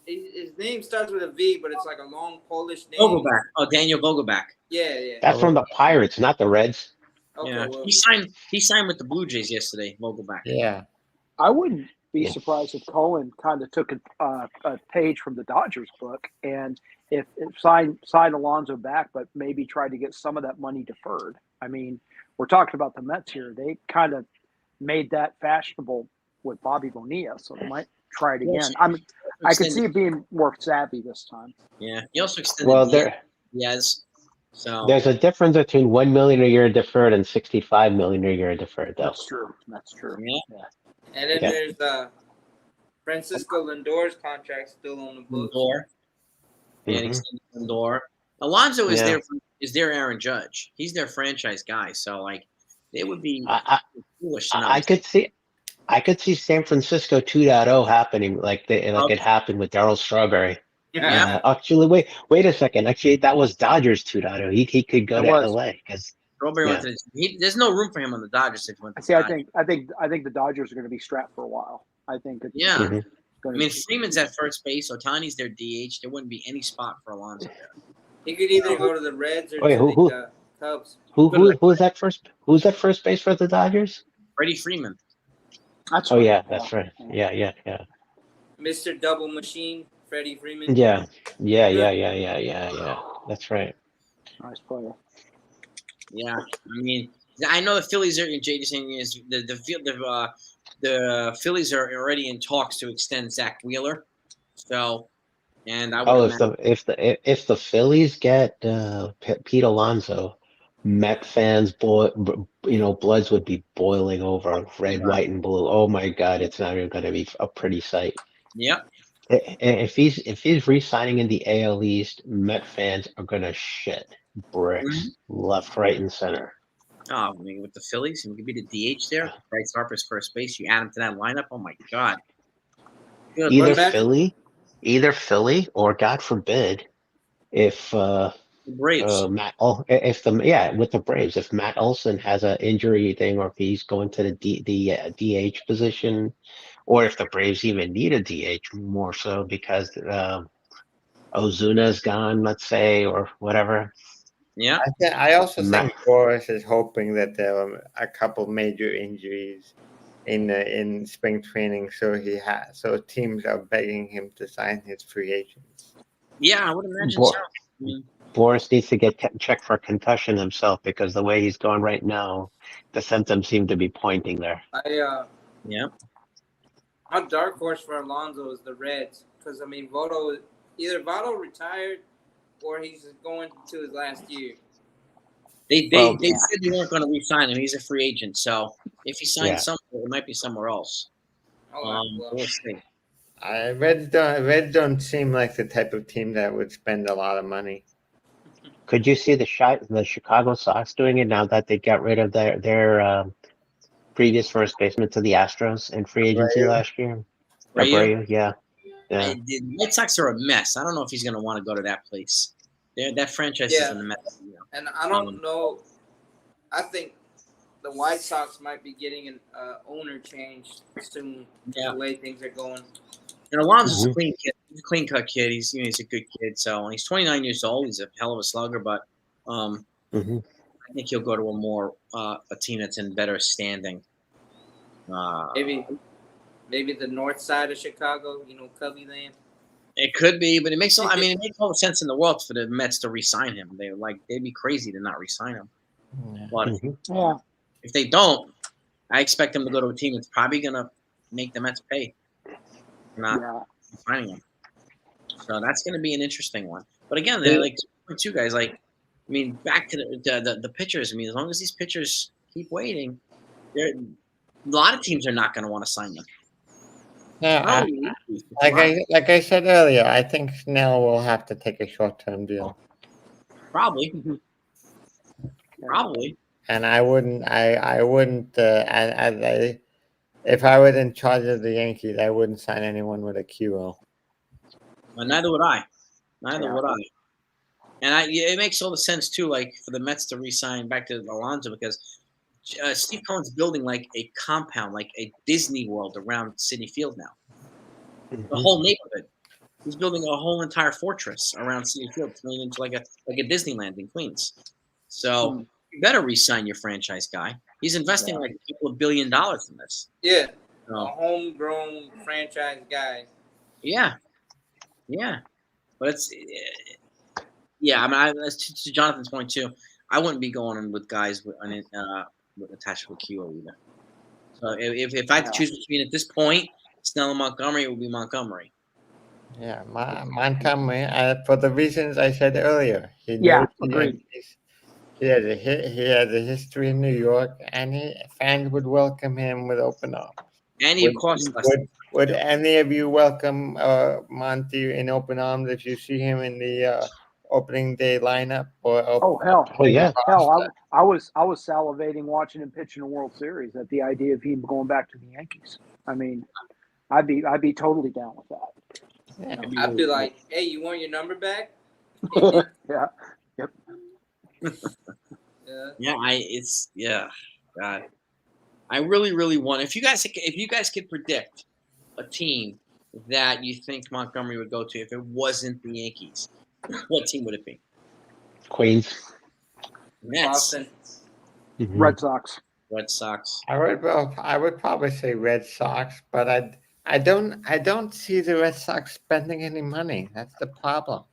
his name starts with a V, but it's like a long Polish name. Vogelback. Oh, Daniel Vogelback. Yeah. That's from the Pirates, not the Reds. Okay, yeah, well. he signed with the Blue Jays yesterday. Vogelback. Yeah. I wouldn't be surprised if Cohen kind of took a page from the Dodgers book and if signed Alonso back, but maybe tried to get some of that money deferred. I mean, we're talking about the Mets here. They kind of made that fashionable with Bobby Bonilla, so they might try it again. I could see it being more savvy this time. Yeah, he also extended Diaz. So there's a difference between $1 million a year deferred and $65 million a year deferred, though. That's true. Yeah. And then there's Francisco Lindor's contract still on the books. Extended Lindor. Alonso is their Aaron Judge. He's their franchise guy. So like, it would be foolish to not. I could see San Francisco 2.0 happening it happened with Darryl Strawberry. Yeah. Actually, wait a second. Actually, that was Dodgers 2.0. He could go to LA because Strawberry went to there's no room for him on the Dodgers if he went to I think the Dodgers are going to be strapped for a while. I think it's I mean, Freeman's at first base, Otani's their DH. There wouldn't be any spot for Alonso there. He could either go to the Reds or to the Cubs. Who's that first? Who's that first base for the Dodgers? Freddie Freeman. That's right. That's right. Yeah. Mr. Double Machine, Freddie Freeman. Yeah. That's right. Nice player. Yeah, I mean, I know the Phillies are. Jay is saying is the Phillies are already in talks to extend Zach Wheeler. So, and I would if the Phillies get Pete Alonso, Met fans, bloods would be boiling over, red, white, and blue. Oh my God, it's not even going to be a pretty sight. Yep. If he's re-signing in the AL East, Met fans are going to shit bricks left, right, and center. Oh, I mean, with the Phillies, and you could be the DH there. Bryce Harper's first base. You add him to that lineup. Oh my God. Good. Either Philly, or God forbid, if Braves. With the Braves, if Matt Olson has an injury thing, or if he's going to the DH position, or if the Braves even need a DH more so because Ozuna's gone, let's say, or whatever. Yeah. I also think Boras is hoping that there are a couple major injuries in spring training, so teams are begging him to sign his free agents. Yeah, I would imagine so. Boras needs to get checked for concussion himself because the way he's going right now, the symptoms seem to be pointing there. My dark horse for Alonso is the Reds because I mean either Votto retired or he's going to his last year. They said they weren't going to re-sign him. He's a free agent, so if he signs somewhere, it might be somewhere else. We'll see. Reds don't seem like the type of team that would spend a lot of money. Could you see the Chicago Sox doing it now that they got rid of their previous first baseman to the Astros in free agency last year? Abreu, yeah. The White Sox are a mess. I don't know if he's going to want to go to that place. That franchise is in a mess. And I don't know. I think the White Sox might be getting an owner change soon. The way things are going. And Alonso's a clean kid. He's a clean-cut kid. He's a good kid. So he's 29 years old. He's a hell of a slugger, but I think he'll go to a team that's in better standing. Maybe Maybe the north side of Chicago, Cubby Land. It could be, but it makes it makes all the sense in the world for the Mets to re-sign him. They'd be crazy to not re-sign him. Yeah. But Yeah. if they don't, I expect them to go to a team that's probably gonna make the Mets pay for not signing him. So that's gonna be an interesting one. But again, they're like two guys. Like, I mean, back to the pitchers. I mean, as long as these pitchers keep waiting, a lot of teams are not going to want to sign them. Yeah, like I said earlier, I think Snell will have to take a short-term deal. Probably. Probably. And I wouldn't. If I was in charge of the Yankees, I wouldn't sign anyone with a QO. Well, neither would I. Neither would I. And it makes all the sense too, like for the Mets to re-sign back to Alonso, because Steve Cohen's building like a compound, like a Disney World around Citi Field now. The whole neighborhood. He's building a whole entire fortress around Citi Field, turning into like a Disneyland in Queens. So you better re-sign your franchise guy. He's investing like a couple of $1 billion in this. Yeah, a homegrown franchise guy. Yeah, but it's I mean, to Jonathan's point too. I wouldn't be going in with guys with attached to a QO either. So if I had to choose between at this point, Snell and Montgomery, it would be Montgomery. Yeah, Montgomery, for the reasons I said earlier. Agreed. He has a history in New York, and fans would welcome him with open arms. And he costs less. Would any of you welcome Monty in open arms if you see him in the opening day lineup? Hell! I was salivating watching him pitch in the World Series at the idea of him going back to the Yankees. I mean, I'd be totally down with that. Yeah. I'd be like, hey, you want your number back? Yeah. Yep. God. I really want. If you guys could predict a team that you think Montgomery would go to if it wasn't the Yankees, what team would it be? Queens. Boston. Red Sox. Red Sox. I would probably say Red Sox, but I don't see the Red Sox spending any money. That's the problem.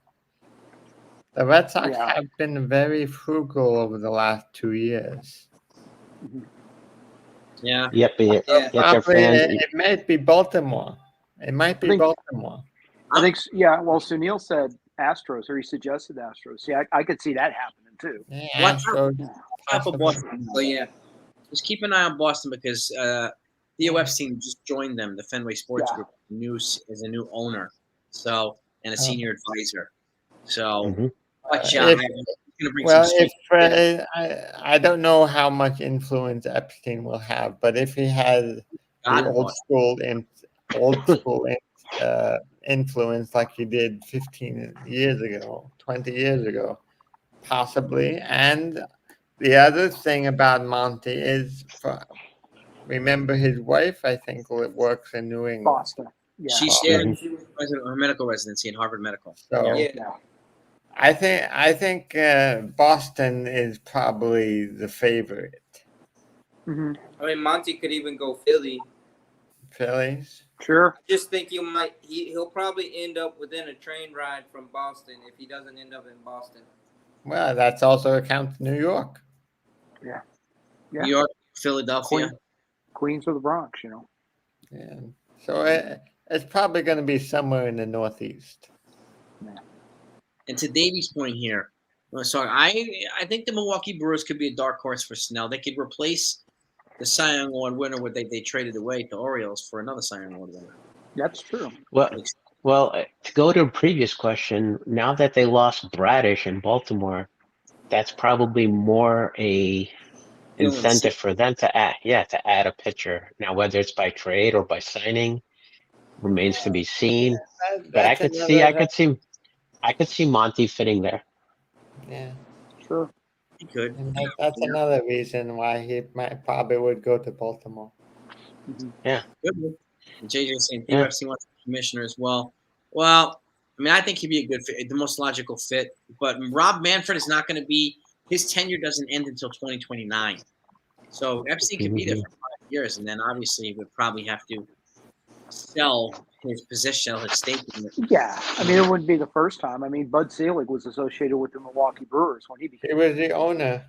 The Red Sox have been very frugal over the last 2 years. Yeah. Yep. It might be Baltimore. Baltimore. I think. Yeah. Well, Sunil said Astros, or he suggested Astros. See, I could see that happening too. Yeah, for Boston. So just keep an eye on Boston because Theo Epstein just joined them. The Fenway Sports Group is a new owner, and a senior advisor. So watch out. I don't know how much influence Epstein will have, but if he has the old school influence like he did 15 years ago, 20 years ago, possibly. And the other thing about Monty is, remember his wife, I think, works in New England. Boston. Yeah. She was her medical residency in Harvard Medical. So I think Boston is probably the favorite. I mean, Monty could even go Philly. Phillies? Sure. I just think he'll probably end up within a train ride from Boston if he doesn't end up in Boston. Well, that's also counts New York. Yeah. New York, Philadelphia. Queens or the Bronx, Yeah. So it's probably going to be somewhere in the Northeast. Yeah. And to Davey's point here, so I think the Milwaukee Brewers could be a dark horse for Snell. They could replace the Cy Young Award winner what they traded away to Orioles for another Cy Young Award winner. That's true. Well, to go to a previous question, now that they lost Bradish in Baltimore, that's probably more a incentive for them to add a pitcher. Now, whether it's by trade or by signing, remains to be seen. But I could see Monty fitting there. Yeah, sure. He could. And that's another reason why he probably would go to Baltimore. Yeah. Good. And JJ's saying UFC wants a commissioner as well. Well, I mean, I think he'd be a good fit, the most logical fit. But Rob Manfred is not going to be. His tenure doesn't end until 2029. So Epstein could be there for 5 years, and then obviously he would probably have to sell his position, his stake in it. Yeah, I mean, it wouldn't be the first time. I mean, Bud Selig was associated with the Milwaukee Brewers when he became. He was the owner.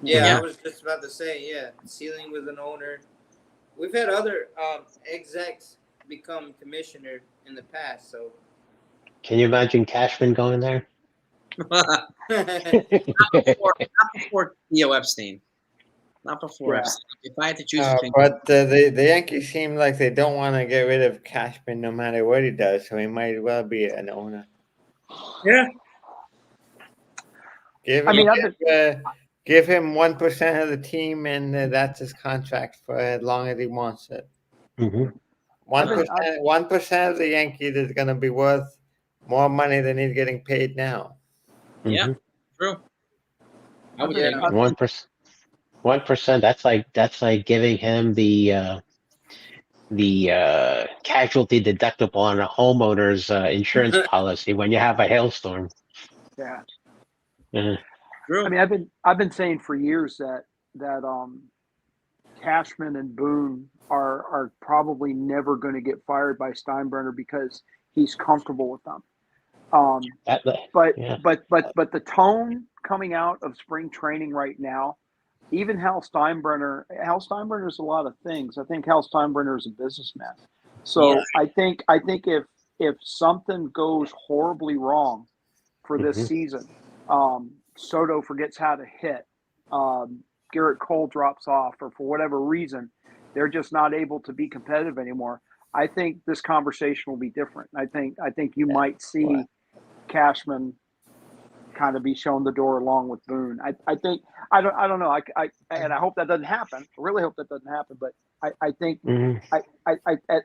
Yeah, Yeah. I was just about to say, Sealing was an owner. We've had other execs become commissioner in the past, so. Can you imagine Cashman going there? Not before Theo Epstein. Not before Yeah. Epstein. If I had to choose between, But the Yankees seem like they don't want to get rid of Cashman no matter what he does, so he might as well be an owner. yeah, Give I him, mean, I've been, give him 1% of the team, and that's his contract for as long as he wants it. Hmm. 1% of the Yankees is going to be worth more money than he's getting paid now. yeah, Hmm. true. I would Yeah. think. 1%. 1%. That's like giving him the casualty deductible on a homeowner's insurance policy when you have a hailstorm. yeah. Uh, True. I mean, I've been saying for years that Cashman and Boone are probably never going to get fired by Steinbrenner because he's comfortable with them. that, But yeah. but the tone coming out of spring training right now, even Hal Steinbrenner is a lot of things. I think Hal Steinbrenner is a businessman. So Yeah. I think if something goes horribly wrong for this Mhm. season, Soto forgets how to hit, Garrett Cole drops off, or for whatever reason, they're just not able to be competitive anymore. I think this conversation will be different. I think you might see Cashman kind of be shown the door along with Boone. I think I don't know. And I hope that doesn't happen. I really hope that doesn't happen. But I think Mhm.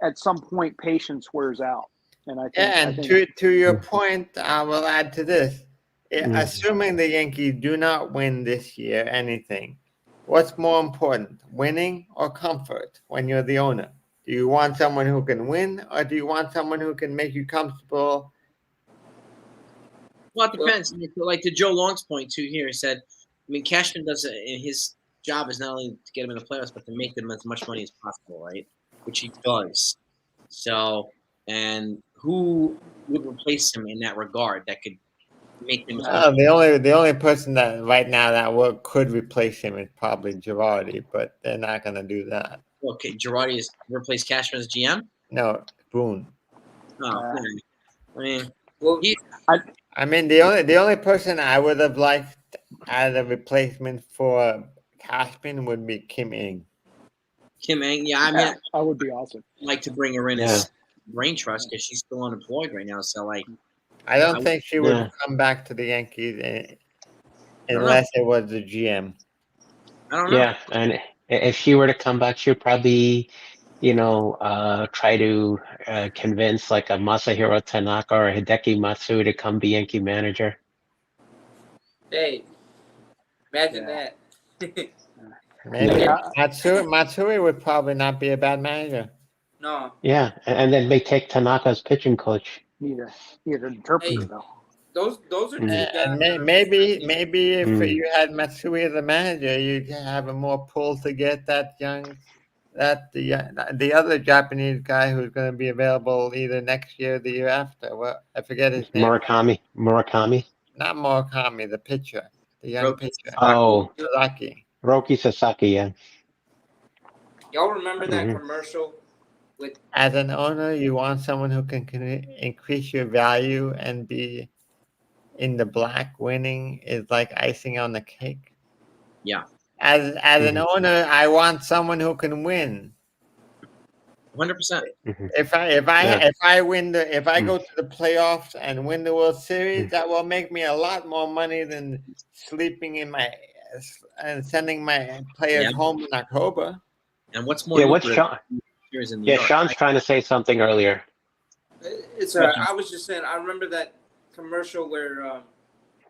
at some point patience wears out. And I Yeah, think and to your point, I will add to this. Mm. Assuming the Yankees do not win this year, anything, what's more important, winning or comfort when you're the owner? Do you want someone who can win, or do you want someone who can make you comfortable? Well, it depends. Like to Joe Long's point too. Here, he said, I mean, Cashman does his job is not only to get him in the playoffs, but to make them as much money as possible, right? Which he does. So, and who would replace him in that regard that could make him as much? The only person that right now that could replace him is probably Girardi, but they're not going to do that. Okay, Girardi is replace Cashman as GM. No, Boone. Oh, man. I mean, Well, I mean, the only person I would have liked as a replacement for Cashman would be Kim Ng. Kim Ng. Yeah, I mean, that would be awesome. I'd like to bring her in Yeah. as brain trust because she's still unemployed right now. So, like, I don't think she would Yeah. come back to the Yankees don't unless it was the GM. I don't know. Yeah, and if she were to come back, she'd probably, try to convince like a Masahiro Tanaka or Hideki Matsui to come be Yankee manager. hey, imagine Yeah. that. Maybe Yeah. Matsui would probably not be a bad manager. No. Yeah, and then they take Tanaka's pitching coach. Need an interpreter Hey, though. those are two Mm. guys. And that are maybe restricted. if Mm. you had Matsui as a manager, you'd have a more pull to get the other Japanese guy who's going to be available either next year or the year after. Well, I forget his name. Murakami. Not Murakami, the pitcher, the young Roki pitcher, Sasaki. Oh, Sasaki. Roki Sasaki. Yeah. Y'all remember that Mhm. commercial with As an owner, you want someone who can increase your value and be in the black. Winning is like icing on the cake. Yeah, As an Mhm. owner, I want someone who can win. 100%. Mhm. If I Yeah. if I go to the playoffs and win the World Series, Mm. that will make me a lot more money than sleeping in my and sending my players Yeah. home in October. And what's more Yeah. What's lucrative? Sean? Series in New Yeah, York. Sean's trying to say something earlier. it's I was just saying I remember that commercial where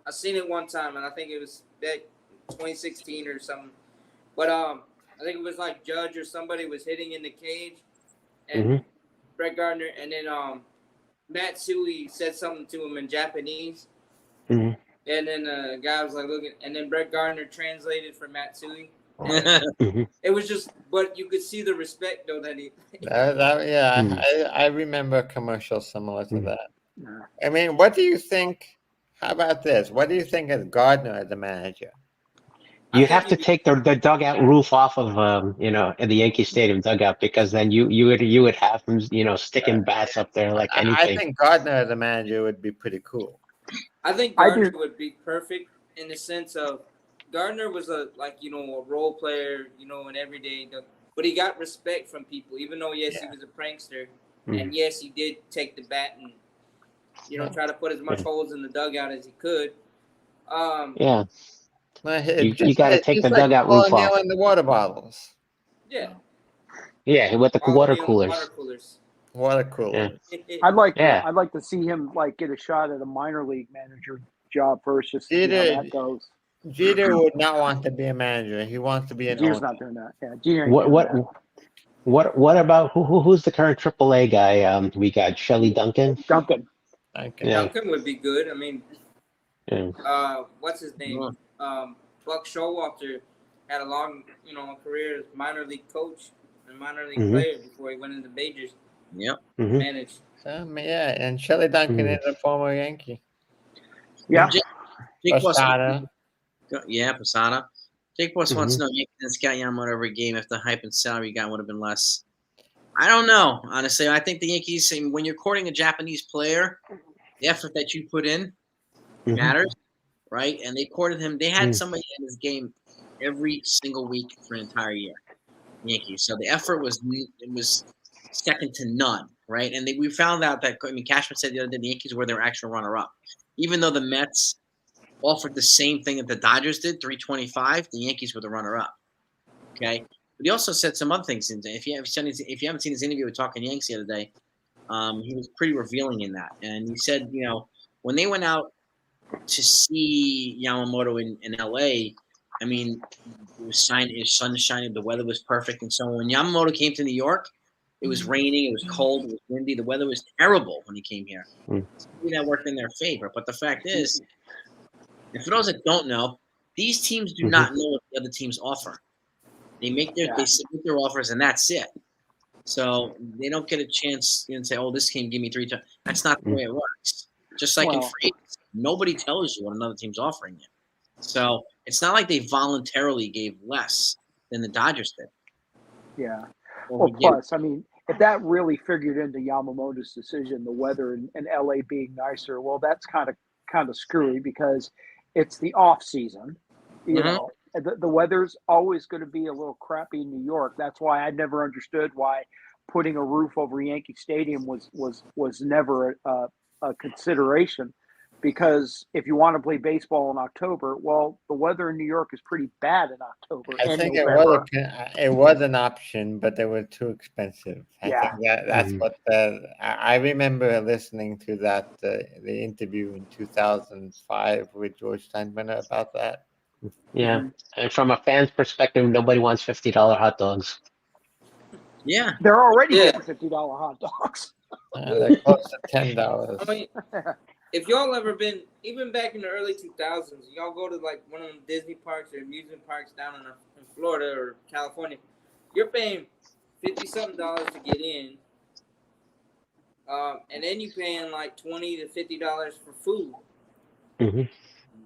I seen it one time and I think it was back 2016 or something. But I think it was like Judge or somebody was hitting in the cage and Mhm. Brett Gardner and then Matsui said something to him in Japanese. Mhm. And then the guy was like looking and then Brett Gardner translated for Matsui It was just, but you could see the respect though that he. I remember a commercial similar to that. Yeah. I mean, what do you think? How about this? What do you think of Gardner as a manager? You think have to he'd be- take the dugout roof off of in the Yankee Stadium dugout, because then you would have them sticking bats up there like I anything. think Gardner as a manager would be pretty cool. I think I Gardner do. would be perfect in the sense of Gardner was a role player, an everyday, but he got respect from people, even though yes he was a prankster, and yes he did take the bat and try to put as much holes in the dugout as he could. Yeah, you Just got to like, take the just like dugout pulling roof off. nail in the water bottles, Yeah, Yeah, with the all water the coolers. water coolers. water coolers. I'd like Yeah. I'd like to see him like get a shot at a minor league manager job first, just to see how Jeter, that goes. Jeter would not want to be a manager. He wants to be an Jeter's owner. not doing that. Yeah, Jeter ain't What doing what that. what about who's the current AAA guy? We got Shelly Duncan. Duncan. Okay. Yeah. Duncan would be good. I mean, Yeah. what's his name? Buck Showalter had a long, career as minor league coach and minor league player before he went into majors. Yep. Managed. Yeah, and Shelly Duncan is a former Yankee. Yeah. Jake Posada. Posada. Jake Boss wants to know Yankees didn't scout Yamamoto every game if the hype and salary guy would have been less. I don't know, honestly. I think the Yankees, when you're courting a Japanese player, the effort that you put in matters, right? And they courted him. They had somebody in his game every single week for an entire year, Yankees. So the effort was second to none, right? And we found out that, Cashman said the other day the Yankees were their actual runner-up. Even though the Mets offered the same thing that the Dodgers did, 325, the Yankees were the runner-up, okay? But he also said some other things. If you haven't seen his interview with Talking Yanks the other day, he was pretty revealing in that. And he said, when they went out to see Yamamoto in L.A., I mean, it was sun shining, the weather was perfect. And so when Yamamoto came to New York, it was raining, it was cold, it was windy, the weather was terrible when he came here. So that worked in their favor. But the fact is, and for those that don't know, these teams do not know what the other teams offer. They submit their offers, and that's it. So they don't get a chance to say, "Oh, this team give me 3 times." That's not the way it works. Just like in free agency, nobody tells you what another team's offering you. So it's not like they voluntarily gave less than the Dodgers did. Yeah. Well, plus, I mean, if that really figured into Yamamoto's decision, the weather in LA being nicer, well, that's kind of screwy because it's the off season. You know, the weather's always going to be a little crappy in New York. That's why I never understood why putting a roof over Yankee Stadium was never a consideration. Because if you want to play baseball in October, well, the weather in New York is pretty bad in October. I think November. it was an option, but they were too expensive. I think that's what I remember listening to that the interview in 2005 with George Steinbrenner about that. Yeah, and from a fan's perspective, nobody wants $50 hot dogs. Yeah, they're already $50 hot dogs. They're close to $10. I mean, if y'all ever been, even back in the early 2000s, y'all go to like one of them Disney parks or amusement parks down in Florida or California, you're paying $50-something to get in, and then you paying like $20 to $50 for food.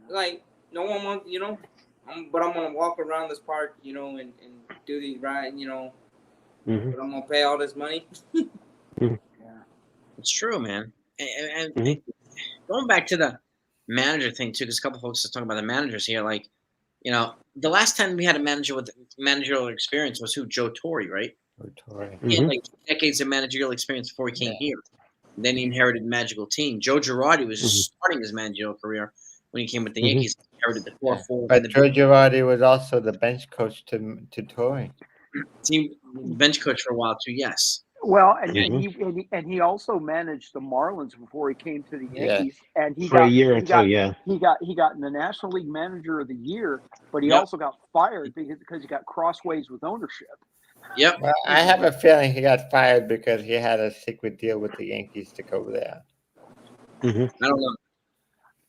Like no one wants, but I'm gonna walk around this park, and do these rides, but I'm gonna pay all this money. It's true, man. And going back to the manager thing too, because a couple folks are talking about the managers here. Like, the last time we had a manager with managerial experience was Joe Torre, right? Torre. He had like decades of managerial experience before he came here. And then he inherited a magical team. Joe Girardi was just starting his managerial career when he came with the Yankees. He inherited the core four. But Joe Girardi was also the bench coach to Torre. Team bench coach for a while too. Yes. Well, and he also managed the Marlins before he came to the Yankees, and he for got a year or two. Yeah, he got in the National League Manager of the Year, but he also got fired because he got crossways with ownership. Yep. Well, I have a feeling he got fired because he had a secret deal with the Yankees to go there. I don't know.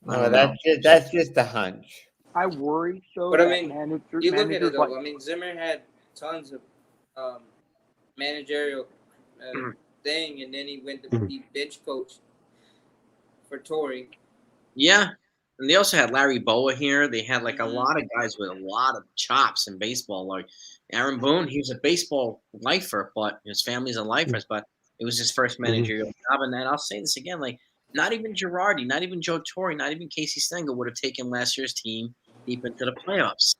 No, that's just a hunch. I worry though But I that mean, you look at it managers though. like I mean, Zimmer had tons of managerial thing, and then he went to be bench coach for Tory. Yeah. And they also had Larry Boa here. They had like a Mhm. lot of guys with a lot of chops in baseball. Like Aaron Boone, he was a baseball lifer, but his family's a lifers, but it was his first managerial job. And then I'll say this again, like not even Girardi, not even Joe Torre, not even Casey Stengel would have taken last year's team deep into the playoffs.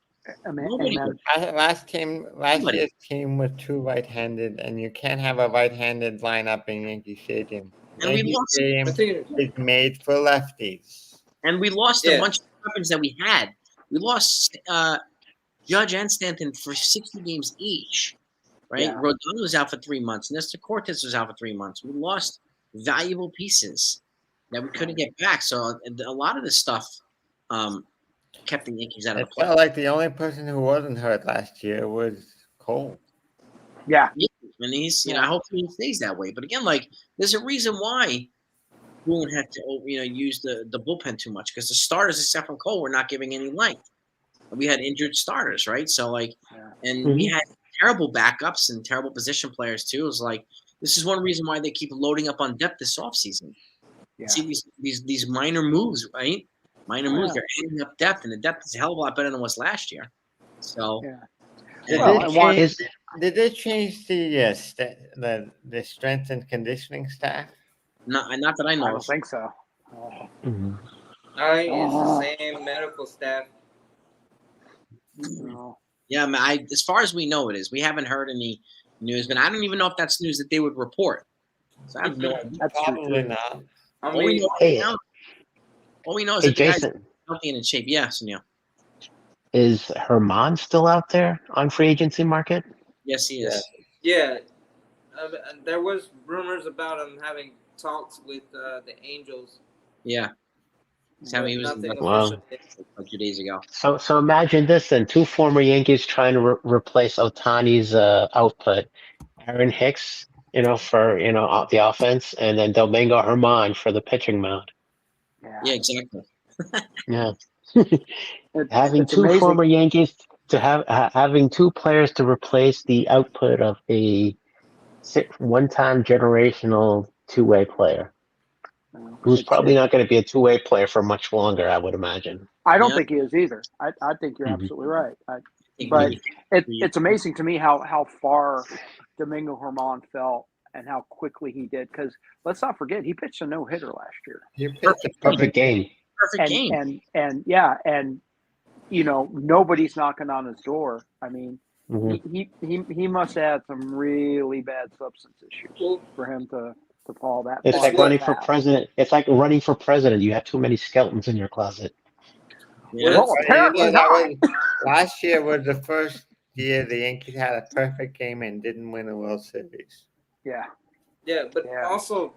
Nobody would. Last Nobody. year's team was two right-handed, and you can't have a right-handed lineup in Yankee Stadium. And we Yankee lost. Stadium I think is made for lefties. And we lost a bunch of weapons that we had. We lost Judge and Stanton for 60 games each, right? Yeah. Rodon was out for 3 months. Nestor Cortez was out for 3 months. We lost valuable pieces that we couldn't get back. So a lot of this stuff kept the Yankees out of It the playoffs. felt like the only person who wasn't hurt last year was Cole. Yeah. And he's, you know, hopefully he stays that way. But again, like, there's a reason why Boone had to, you know, use the bullpen too much because the starters, except from Cole, were not giving any length. We had injured starters, right? So, like, and we had terrible backups and terrible position players too. It was like, this is one reason why they keep loading up on depth this offseason. Yeah. See these minor moves, right? Minor moves, they're adding up depth, and the depth is a hell of a lot better than it was last year. So, Did they change the strength and conditioning staff? not that I know. I don't think so. I think it's the same medical staff. No. Yeah, man, as far as we know, it is. We haven't heard any news, but I don't even know if that's news that they would report. So I have no idea. That's Probably not. I All we mean, know right now, all we know is that the guy's Jason, healthy and in shape. Yes, Neil. is Herman still out there on free agency market? Yes, he is. yeah, there was rumors about him having talks with the Angels. Yeah. That's how he was Nothing Wow. official yet. a few days ago. So imagine this then: two former Yankees trying to replace Otani's output. Aaron Hicks, you know, for the offense, and then Domingo Herman for the pitching mound. Yeah, exactly. Yeah. Having Having two former Yankees to having two players to replace the output of a one-time generational two-way player, who's probably not going to be a two-way player for much longer, I would imagine. I don't think he is either. I think you're absolutely right. But it's amazing to me how far Domingo Herman fell and how quickly he did. Because let's not forget, he pitched a no-hitter last year. He pitched a Perfect game. Perfect game. And you know, nobody's knocking on his door. I mean, he must have had some really bad substance issues for him to fall that. It's like running for president. It's like running for president. You have too many skeletons in your closet. Yeah. Well, apparently not. Last year was the first year the Yankees had a perfect game and didn't win a World Series. Yeah. Yeah, but also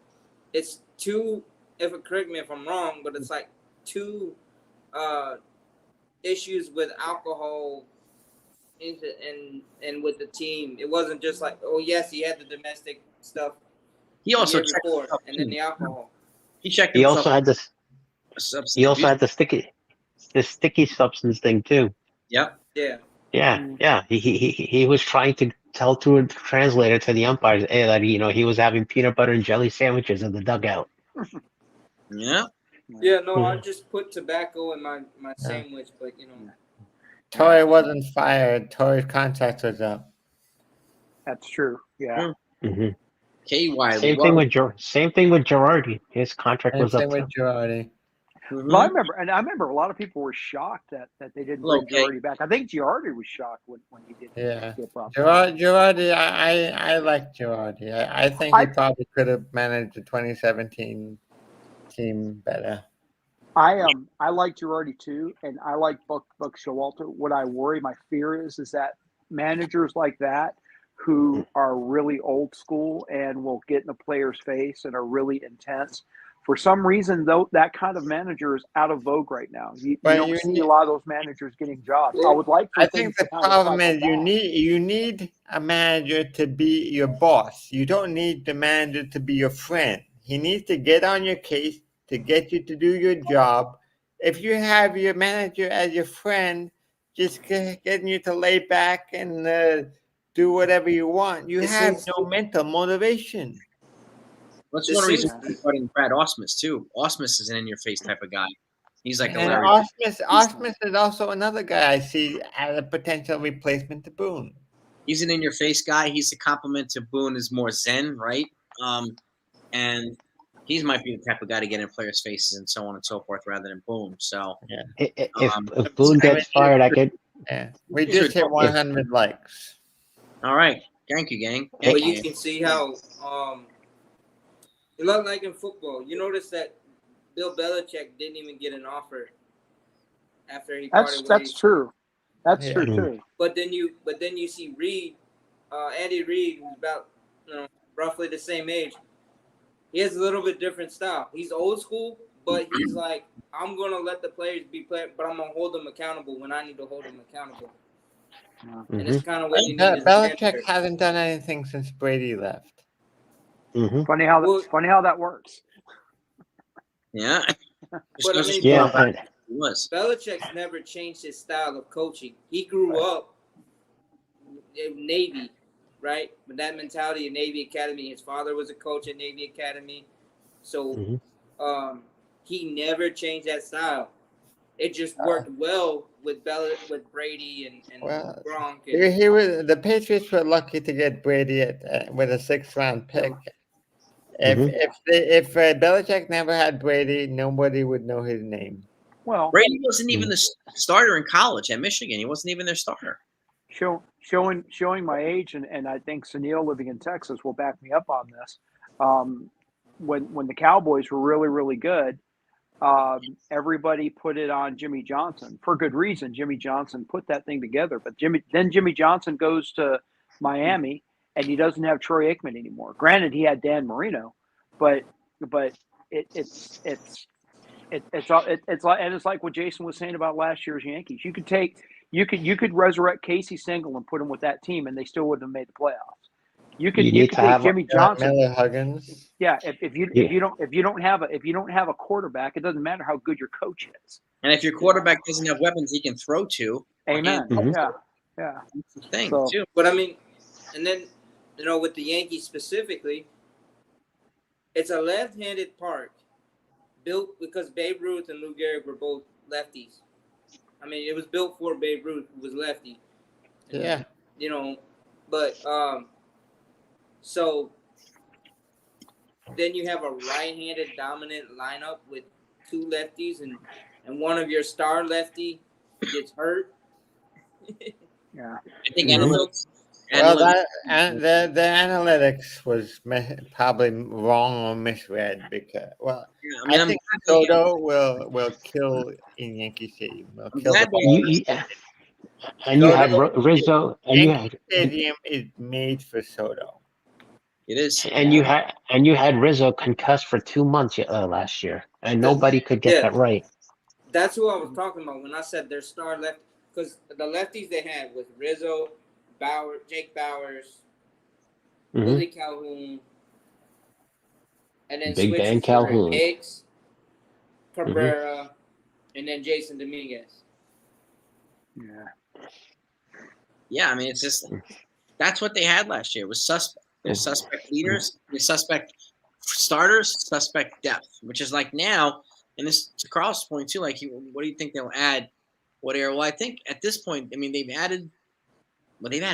it's two. Correct me if I'm wrong, but it's like two issues with alcohol and with the team. It wasn't just like, oh yes, he had the domestic stuff. He also checked before, and then the alcohol. He checked. He also had this. He also had the sticky substance thing too. Yep. Yeah. Yeah. He was trying to tell through a translator to the umpires that he was having peanut butter and jelly sandwiches in the dugout. Yeah. Yeah. No, I just put tobacco in my sandwich, but Torre wasn't fired. Torre's contract was up. That's true. Yeah. KY. Same thing with Girardi. His contract was up. Same with Girardi. Well, I remember a lot of people were shocked that they didn't bring Girardi back. I think Girardi was shocked when he didn't get brought back. Girardi, I like Girardi. I think he probably could have managed the 2017 team better. I like Girardi too, and I like Buck Showalter. What I worry, my fear is that managers like that who are really old school and will get in a player's face and are really intense. For some reason, though, that kind of manager is out of vogue right now. You don't see a lot of those managers getting jobs. I think the problem is you need a manager to be your boss. You don't need the manager to be your friend. He needs to get on your case to get you to do your job. if you have your manager as your friend, just getting you to lay back and do whatever you want, you It have seems- no mental motivation. That's It one reason seems- we're starting Brad Osmus too. Osmus is an in-your-face type of guy. He's like a And Larry. Osmus is also another guy I see as a potential replacement to Boone. He's an in-your-face guy. He's the complement to Boone is more zen, right? And he might be the type of guy to get in players' faces and so on and so forth, rather than Boone. So If Boone gets fired, I could. Yeah, we These are just hit tough. 100 likes. all right, thank you, gang. But Thank you you. can see how it looked like in football. You notice that Bill Belichick didn't even get an offer after he parted ways. That's true. That's Yeah. true too. But then you see Reed, Andy Reid, who's about roughly the same age. He has a little bit different style. He's old school, but he's like, I'm gonna let the players be players, but I'm gonna hold them accountable when I need to hold them accountable. And it's kind of what you need. as a Belichick manager. hasn't done anything since Brady left. Funny how that works. Yeah. But I mean, Yeah, and, He was. Belichick's never changed his style of coaching. He grew up in Navy, right? With that mentality in Navy Academy. His father was a coach at Navy Academy. So he never changed that style. It just worked well with Brady and Gronk. And, The Patriots were lucky to get Brady with a 6th-round pick. If Belichick never had Brady, nobody would know his name. Well, Brady wasn't even the starter in college at Michigan. He wasn't even their starter. showing my age, and I think Sunil living in Texas will back me up on this. When the Cowboys were really, really good, everybody put it on Jimmy Johnson for good reason. Jimmy Johnson put that thing together, but Jimmy Johnson goes to Miami and he doesn't have Troy Aikman anymore. Granted, he had Dan Marino, but it's like what Jason was saying about last year's Yankees. You could resurrect Casey Stengel and put him with that team, and they still wouldn't have made the playoffs. You could take Jimmy Johnson. Miller Huggins. Yeah, if you don't have a quarterback, it doesn't matter how good your coach is. And if your quarterback doesn't have weapons he can throw to, Amen. Yeah. That's the thing So- too. but I mean, and then with the Yankees specifically, it's a left-handed park built because Babe Ruth and Lou Gehrig were both lefties. I mean, it was built for Babe Ruth, who was lefty. Yeah. But so then you have a right-handed dominant lineup with 2 lefties, and one of your star lefty gets hurt. Yeah. I think Well, the analytics was probably wrong or misread because I think Soto will kill in Yankee Stadium. Will kill you had Rizzo, and Yankee Stadium is made for Soto. It is. and you had Rizzo concussed for 2 months last year, and nobody could get that right. That's who I was talking about when I said their star left, because the lefties they had was Rizzo, Jake Bowers, Willie Calhoun, and then Big Ben switches Calhoun. Hicks, Cabrera, and then Jason Dominguez. Yeah, I mean, it's just that's what they had last year. Was suspect. There's suspect leaders, there's suspect starters, suspect depth, which is like now. And this to Carl's point too. Like, what do you think they'll add? What area? Well, I think at this point, I mean, they've added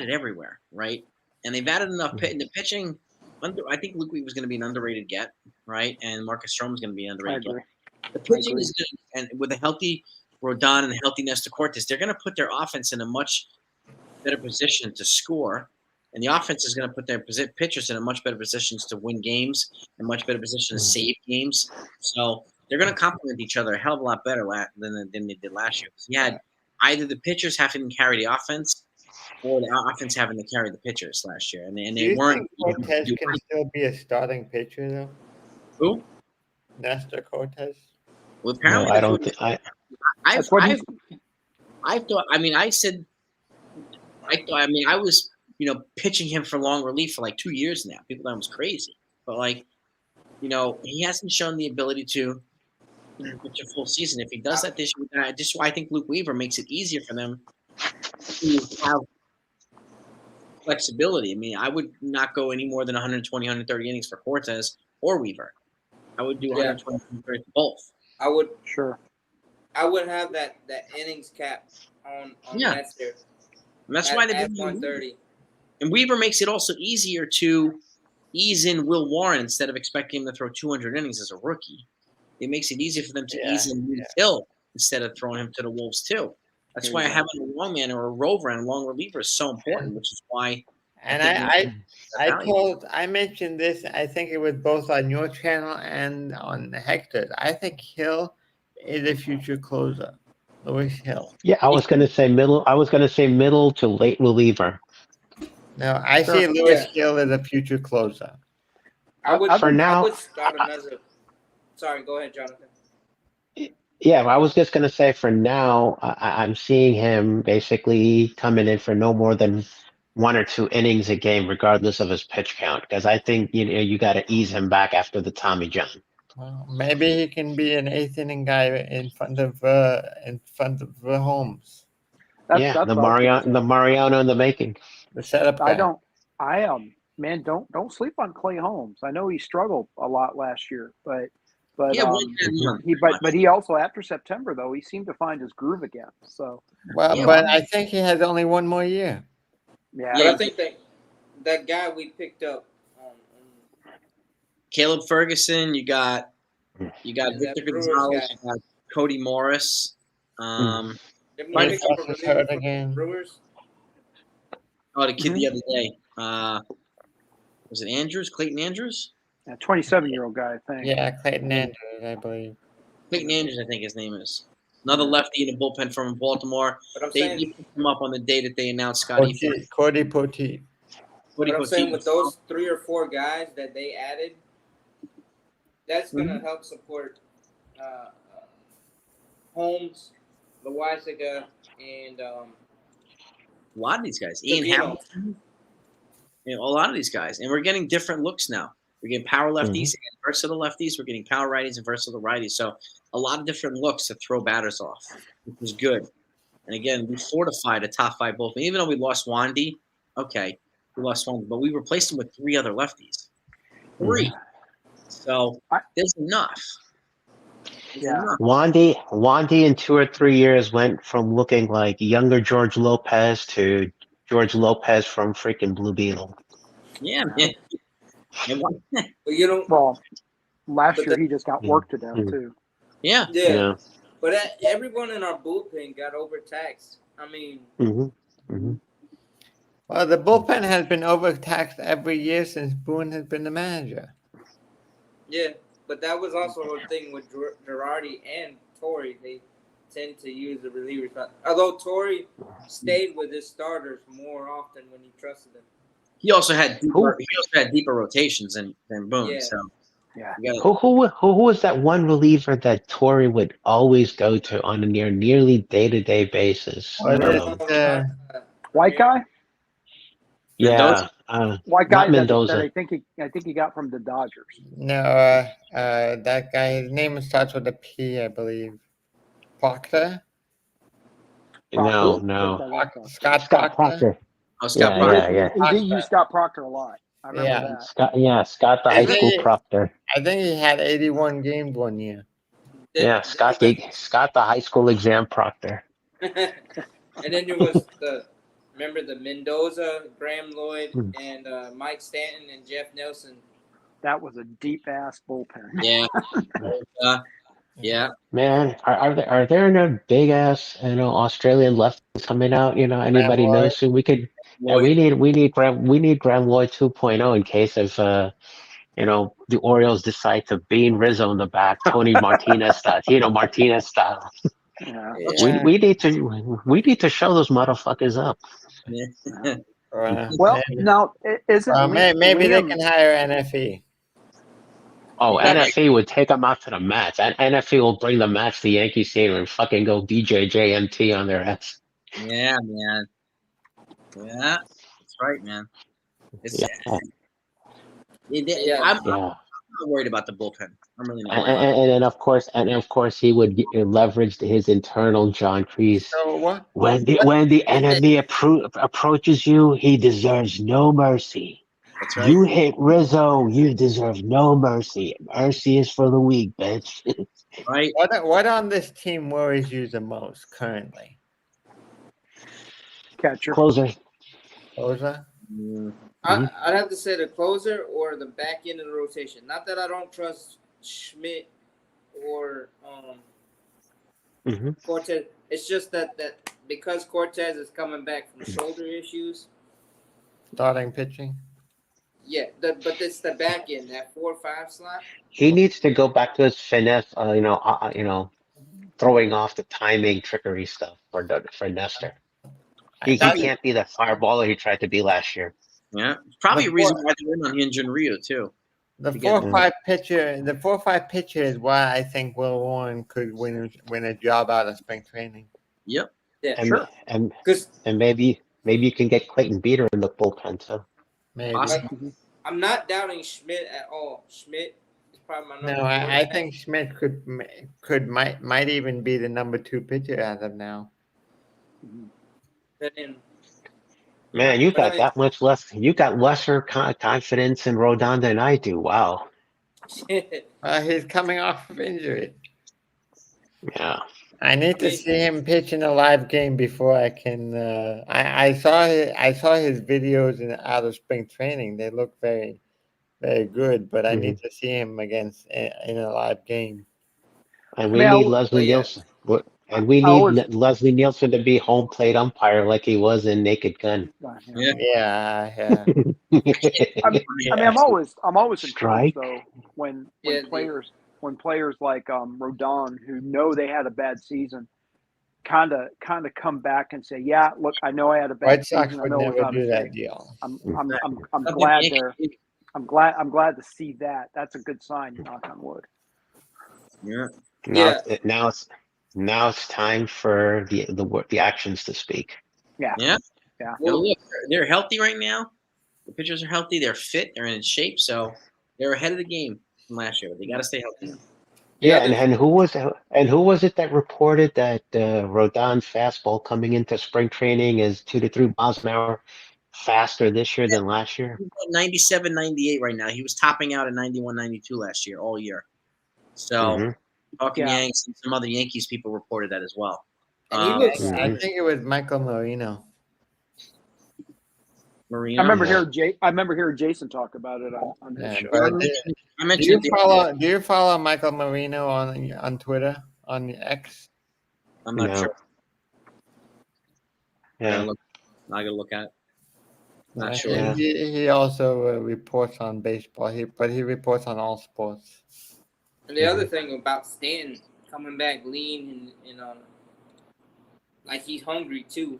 everywhere, right? And they've added enough in the pitching. I think Luke Wheat was going to be an underrated get, right? And Marcus Stroman is going to be an underrated get. The pitching is good, and with a healthy Rodon and a healthy Nestor Cortes, they're going to put their offense in a much better position to score, and the offense is going to put their pitchers in a much better positions to win games and much better position to save games. So they're going to complement each other a hell of a lot better than they did last year. So you had either the pitchers having to carry the offense, or the offense having to carry the pitchers last year, and they weren't. Cortez can still be a starting pitcher though. Who? Nestor Cortez. Well, apparently, No, I don't think I thought. I mean, I was pitching him for long relief for like 2 years now. People thought it was crazy, but he hasn't shown the ability to, can pitch a full season. If he does that this year, just why I think Luke Weaver makes it easier for them to have flexibility. I mean, I would not go any more than 120, 130 innings for Cortez or Weaver. I would do 120, 130 for both. I would Sure. have that innings cap on Metzger. And that's why they at bring 130. And Weaver makes it also easier to ease in Will Warren instead of expecting him to throw 200 innings as a rookie. It makes it easier for them to ease in Luke Hill instead of throwing him to the Wolves too. That's why having a long man or a rover and a long reliever is so important, which is why. And I mentioned this. I think it was both on your channel and on Hector's. I think Hill is a future closer. Lewis Hill. Yeah, I was gonna say middle. I was gonna say middle to late reliever. No, I see Lewis Hill as a future closer. I would start another. Sorry, go ahead, Jonathan. Yeah, I was just gonna say for now, I'm seeing him basically coming in for no more than 1 or 2 innings a game, regardless of his pitch count, because I think you got to ease him back after the Tommy John. Well, maybe he can be an 8th inning guy in front of Holmes. That's the Mariano in the making. The setup guy. Don't sleep on Clay Holmes. I know he struggled a lot last year, but he also after September though he seemed to find his groove again. So but I think he has only 1 more year. Yeah, but I think that guy we picked up, Caleb Ferguson. You got Victor Gonzalez. You got Cody Morris. Didn't we pick up a reliever for the Brewers? Oh, the kid the other day. Was it Andrews? Clayton Andrews? A 27-year-old guy, I think. Yeah, Clayton Andrews, I believe. Clayton Andrews, I think his name is. Another lefty in the bullpen from Baltimore. They picked him up on the day that they announced Scotty. Cody Poteet. But I'm saying with those 3 or 4 guys that they added, that's going to help support Holmes, Loizaga, and a lot of these guys. Ian Hamilton. A lot of these guys. And we're getting different looks now. We're getting power lefties and versatile lefties. We're getting power righties and versatile righties. So a lot of different looks to throw batters off, which was good. And again, we fortified a top 5 bullpen. Even though we lost Wandy, we lost Wandy, but we replaced him with 3 other lefties. 3. So there's enough. Wandy in 2 or 3 years went from looking like younger George Lopez to George Lopez from freaking Blue Beetle. Yeah, man. Last year he just got work to do too. Yeah. But everyone in our bullpen got overtaxed. I mean, well, the bullpen has been overtaxed every year since Boone has been the manager. Yeah, but that was also a thing with Girardi and Torrey. They tend to use the relievers. Although Torrey stayed with his starters more often when he trusted them. He also had deeper rotations than Boone. Yeah. So who was that one reliever that Torrey would always go to on a nearly day-to-day basis? White guy? Yeah, white guy not Mendoza. That I think he got from the Dodgers. No, that guy. His name starts with a P, I believe. Proctor. No. Scott Proctor. Oh, Scott Proctor. Yeah. He did use Scott Proctor a lot. I remember that. Scott the high school Proctor. I think he had 81 games 1 year. Yeah, Scott the high school exam Proctor. And then there was remember the Mendoza, Graham Lloyd, and Mike Stanton and Jeff Nelson. That was a deep ass bullpen. Yeah. Yeah. Man, are there no big ass Australian lefties coming out? Anybody knows who we could? We need Graham Lloyd 2.0 in case of the Orioles decide to bean Rizzo in the back, Tony Martinez style, Martinez style. Yeah. We need to show those motherfuckers up. Yeah. Well, now isn't maybe they can hire NFE. Oh, NFE would take them out to the match. And NFE will bring the match to Yankee Stadium and fucking go BJJMT on their ass. Yeah, man. Yeah, that's right, man. I'm not worried about the bullpen. I'm really not And, worried about it. and of course, he would leverage his internal John Kreese. So what? When the enemy approaches you, he deserves no mercy. That's right. You hit Rizzo, you deserve no mercy. Mercy is for the weak, bitch. Right? What on this team worries you the most currently? Catcher. Closer. Oza? Mm, I'd have to say the closer or the back end of the rotation. Not that I don't trust Schmidt or hmm Cortez. It's just that because Cortez is coming back from shoulder issues. Starting pitching? Yeah, but it's the back end, that 4 or 5 slot. He needs to go back to his finesse. Throwing off the timing trickery stuff for Nestor. I He thought can't be the fireballer he tried to be last year. yeah. Probably a The reason four- why they went on Hyunjin Ryu, too. the Again. 4-5 pitcher. The 4-5 pitcher is why I think Will Warren could win a job out of spring training. Yep. Yeah, And sure. and Because and maybe you can get Clayton Beater in the bullpen too. Maybe. Possible. I'm not doubting Schmidt at all. Schmidt is probably my number No, 4. I think Schmidt might even be the number 2 pitcher as of now. And Man, you got Right. that much less. You got lesser confidence in Rodon than I do. Wow. He's coming off of injury. Yeah. I need to see him pitch in a live game before I can. I saw his videos out of spring training. They look very, very good. But I need to see him against in a live game. And we Man, need Leslie yeah. Nielsen. And we I need always- Leslie Nielsen to be home plate umpire like he was in Naked Gun. Yeah. Yeah. I'm always encouraged Strike. though when Yeah, players like Rodon, who know they had a bad season, kind of come back and say, yeah, look, I know I had a bad White Sox season. I would know it was never out do of that shape. deal. I'm Something glad Yankee- they're I'm glad to see that. That's a good sign. Knock on wood. Yeah. Now it's time for the actions to speak. Well, look, they're healthy right now. The pitchers are healthy. They're fit. They're in shape. So they're ahead of the game from last year. But they got to stay healthy. Yeah, and who was it that reported that Rodon's fastball coming into spring training is 2 to 3 miles an hour faster this year than last year? He's at 97, 98 right now. He was topping out at 91, 92 last year, all year. So talking Yeah. Yanks and some other Yankees people reported that as well. And he looks. I think it was Michael Marino. Marino. I remember hearing Jason talk about it on his show. But I mentioned do you follow Michael Marino on Twitter, on X? I'm not No. sure. Yeah. I gotta look at it. Not I sure. think he also reports on baseball. But he reports on all sports. And the other thing about Stanton coming back lean and like he's hungry too.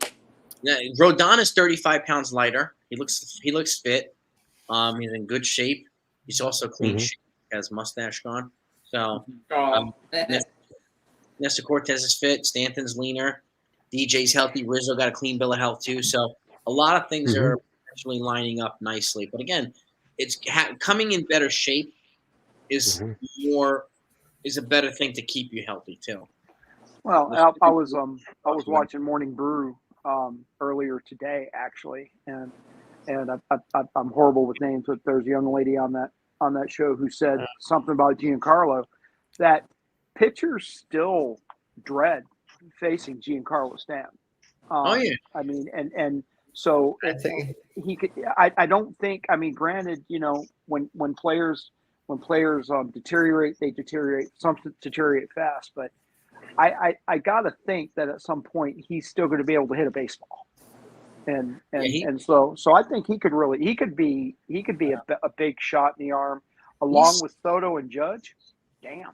Yeah, Rodon is 35 pounds lighter. He looks fit. He's in good shape. He's also clean shape. Has mustache gone. So Nestor Cortez is fit. Stanton's leaner. DJ's healthy. Rizzo got a clean bill of health too. So a lot of things are actually lining up nicely. But again, it's coming in better shape is a better thing to keep you healthy too. Well, I was watching Morning Brew earlier today actually, and I'm horrible with names, but there's a young lady on that show who said something about Giancarlo, that pitchers still dread facing Giancarlo Stanton. I mean, and so I think he could. I don't think. I mean, granted, when players deteriorate, they deteriorate. Some deteriorate fast, but I gotta think that at some point he's still going to be able to hit a baseball, and so I think he could be a big shot in the arm along with Soto and Judge. Damn.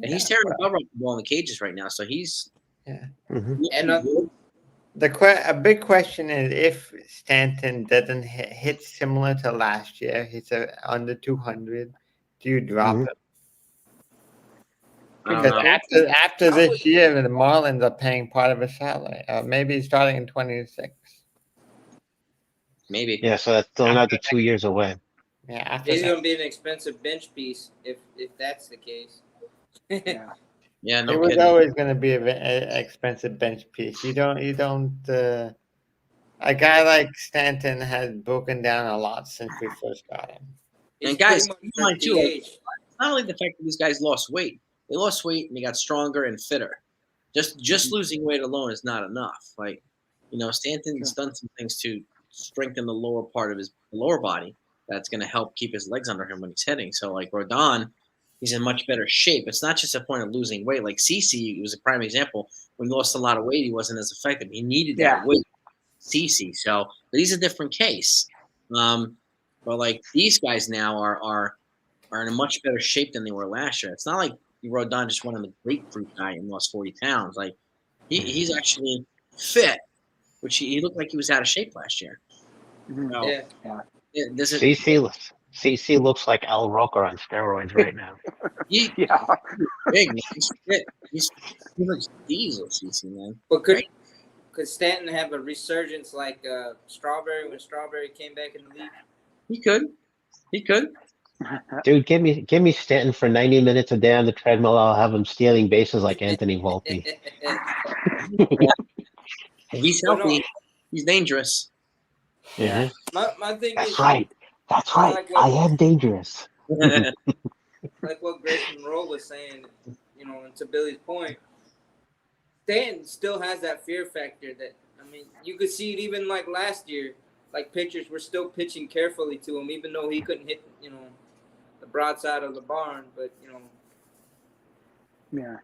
And he's tearing the cover off the ball in the cages right now. So he's And a big question is if Stanton doesn't hit similar to last year, he's under 200. Do you drop him? Because after this year, the Marlins are paying part of his salary. Maybe starting in 26. Maybe. Yeah, so that's still another 2 years away. Yeah, after He's that, going to be an expensive bench piece if that's the case. Yeah. Yeah, he no was kidding. always going to be an expensive bench piece. You don't. A guy like Stanton has broken down a lot since we first got him. He's And guys, pretty much keep in the mind too, like, DH. it's not only the fact that these guys lost weight; they lost weight and they got stronger and fitter. Just losing weight alone is not enough. Like, Stanton's done some things to strengthen the lower part of his lower body that's going to help keep his legs under him when he's hitting. So, like Rodon, he's in much better shape. It's not just a point of losing weight. Like CC was a prime example. When he lost a lot of weight, he wasn't as effective. He needed that weight. CC. So, but he's a different case. But like these guys now are in a much better shape than they were last year. It's not like Rodon just went on the grapefruit diet and lost 40 pounds. Like he's actually fit, which he looked like he was out of shape last year. So, Yeah. CC looks like Al Roker on steroids right now. He's Yeah. big, man. He's fit. He looks diesel, CC, man. But could Stanton have a resurgence like Strawberry when Strawberry came back in the league? He could. Dude, give me Stanton for 90 minutes a day on the treadmill. I'll have him stealing bases like Anthony Volpe. He's But healthy. no, He's dangerous. Yeah. my thing That's is right. That's right. like what- I am dangerous. like what Grace Monroe was saying, and to Billy's point, Stanton still has that fear factor that, you could see it even like last year, like pitchers were still pitching carefully to him, even though he couldn't hit, the broadside of the barn, but, Yeah.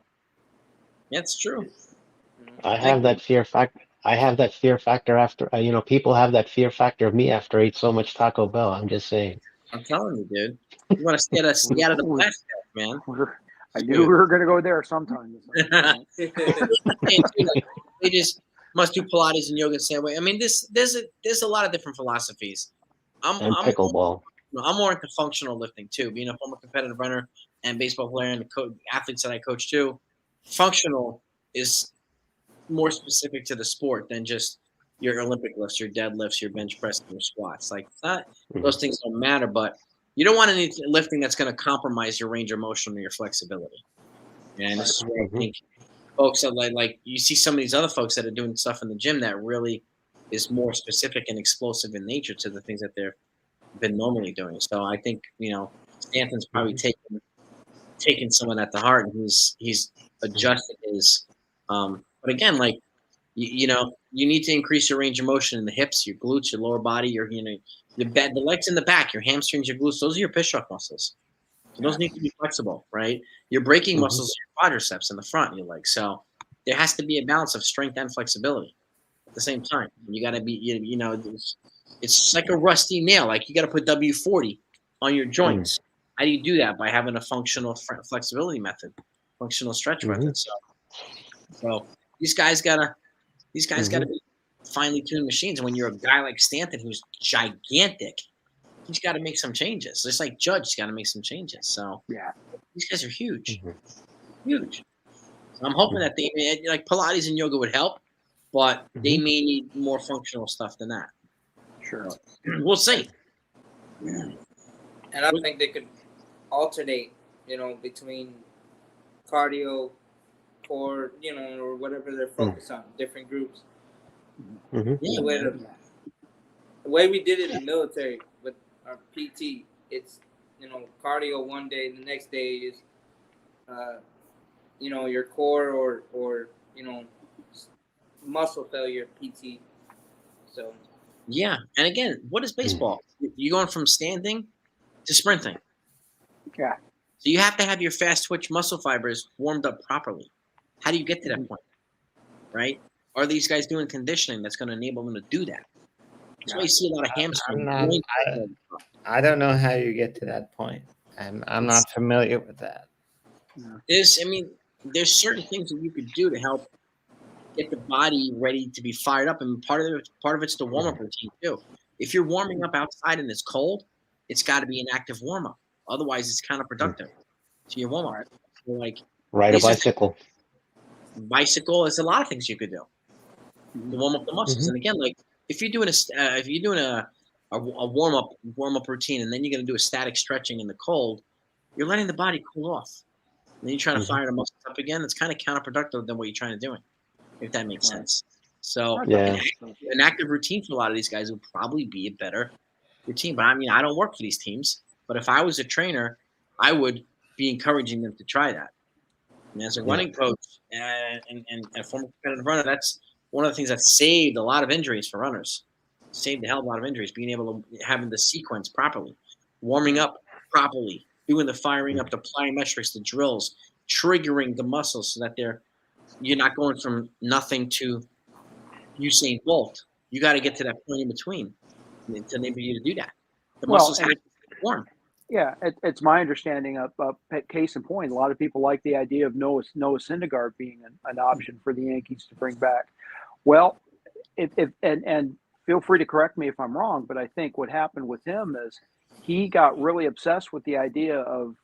That's true. I have that fear factor. I have that fear factor after, people have that fear factor of me after I ate so much Taco Bell. I'm just saying. I'm telling you, dude. You want to stay out of the plastic, man. I knew we were going to go there sometime. They just must do Pilates and yoga the same way. There's a lot of different philosophies. And pickleball. I'm more into functional lifting too. Being a former competitive runner and baseball player and athletes that I coach too, functional is more specific to the sport than just your Olympic lifts, your deadlifts, your bench press, and your squats. Like those things don't matter, but you don't want any lifting that's going to compromise your range of motion or your flexibility. And this is where I think folks are like you see some of these other folks that are doing stuff in the gym that really is more specific and explosive in nature to the things that they've been normally doing. So I think Stanton's probably taking some of that to heart, and he's adjusted his. But again, like you need to increase your range of motion in the hips, your glutes, your lower body, the legs in the back, your hamstrings, your glutes. Those are your push-off muscles. So those need to be flexible, right? Your braking muscles are your quadriceps in the front of your legs. So there has to be a balance of strength and flexibility at the same time. You got to be, it's like a rusty nail. Like you got to put W40 on your joints. How do you do that? By having a functional flexibility method, functional stretch method. So these guys gotta be finely tuned machines. And when you're a guy like Stanton, who's gigantic, he's got to make some changes. Just like Judge's got to make some changes. So these guys are huge, huge. So I'm hoping that they like Pilates and yoga would help, but they may need more functional stuff than that. Sure, we'll see. And I think they could alternate, between cardio, core, or whatever they're focused on, different groups. The way we did it in the military with our PT, it's cardio one day, the next day is your core or muscle failure PT. So and again, what is baseball? You're going from standing to sprinting. Yeah. So you have to have your fast twitch muscle fibers warmed up properly. How do you get to that point? Right? Are these guys doing conditioning that's going to enable them to do that? That's why you see a lot of hamstring. I don't know how you get to that point. I'm not familiar with that. There's certain things that you could do to help get the body ready to be fired up, and part of it's the warm up routine too. If you're warming up outside and it's cold, it's got to be an active warm up. Otherwise, it's counterproductive to your warm up. So ride a bicycle. Bicycle is a lot of things you could do to warm up the muscles. And again, like if you're doing a warm-up routine, and then you're going to do a static stretching in the cold, you're letting the body cool off. And then you're trying to fire the muscles up again. It's kind of counterproductive than what you're trying to do, if that makes sense. So Yeah. an active routine for a lot of these guys would probably be a better routine. But I mean, I don't work for these teams. But if I was a trainer, I would be encouraging them to try that. And as a running coach and a former competitive runner, that's one of the things that saved a lot of injuries for runners. Saved a hell of a lot of injuries, being able to having the sequence properly, warming up properly, doing the firing up, the plyometrics, the drills, triggering the muscles so that you're not going from nothing to Usain Bolt. You got to get to that point in between to enable you to do that. The muscles have to form. Yeah, it's my understanding of case in point. A lot of people like the idea of Noah Syndergaard being an option for the Yankees to bring back. Well, and feel free to correct me if I'm wrong, but I think what happened with him is he got really obsessed with the idea of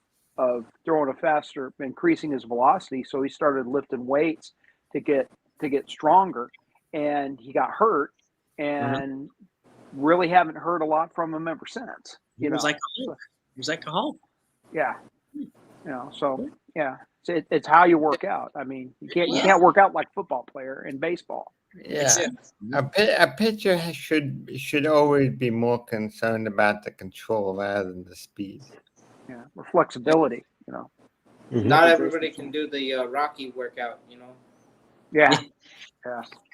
throwing a faster, increasing his velocity. So he started lifting weights to get stronger, and he got hurt, and really haven't heard a lot from him ever since. He was like a Hulk. Yeah. So yeah, it's how you work out. I mean, you can't work out like a football player in baseball. Yeah, a pitcher should always be more concerned about the control rather than the speed. Yeah, or flexibility. Not everybody can do the Rocky workout. Yeah.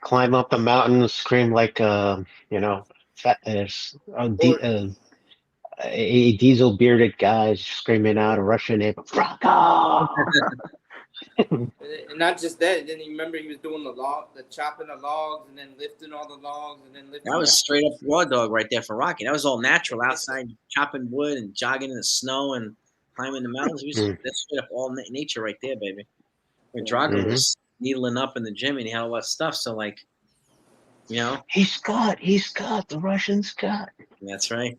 Climb up the mountain, scream like a diesel bearded guy screaming out a Russian name, Rocco! And not just that. Then you remember he was doing the chopping the logs and then lifting all the logs and then lifting. That was straight up raw dog right there for Rocky. That was all natural outside, chopping wood and jogging in the snow and climbing the mountains. That's straight up all nature right there, baby. Where Drago was needling up in the gym and he had all that stuff. So he's Scott. The Russian Scott. That's right.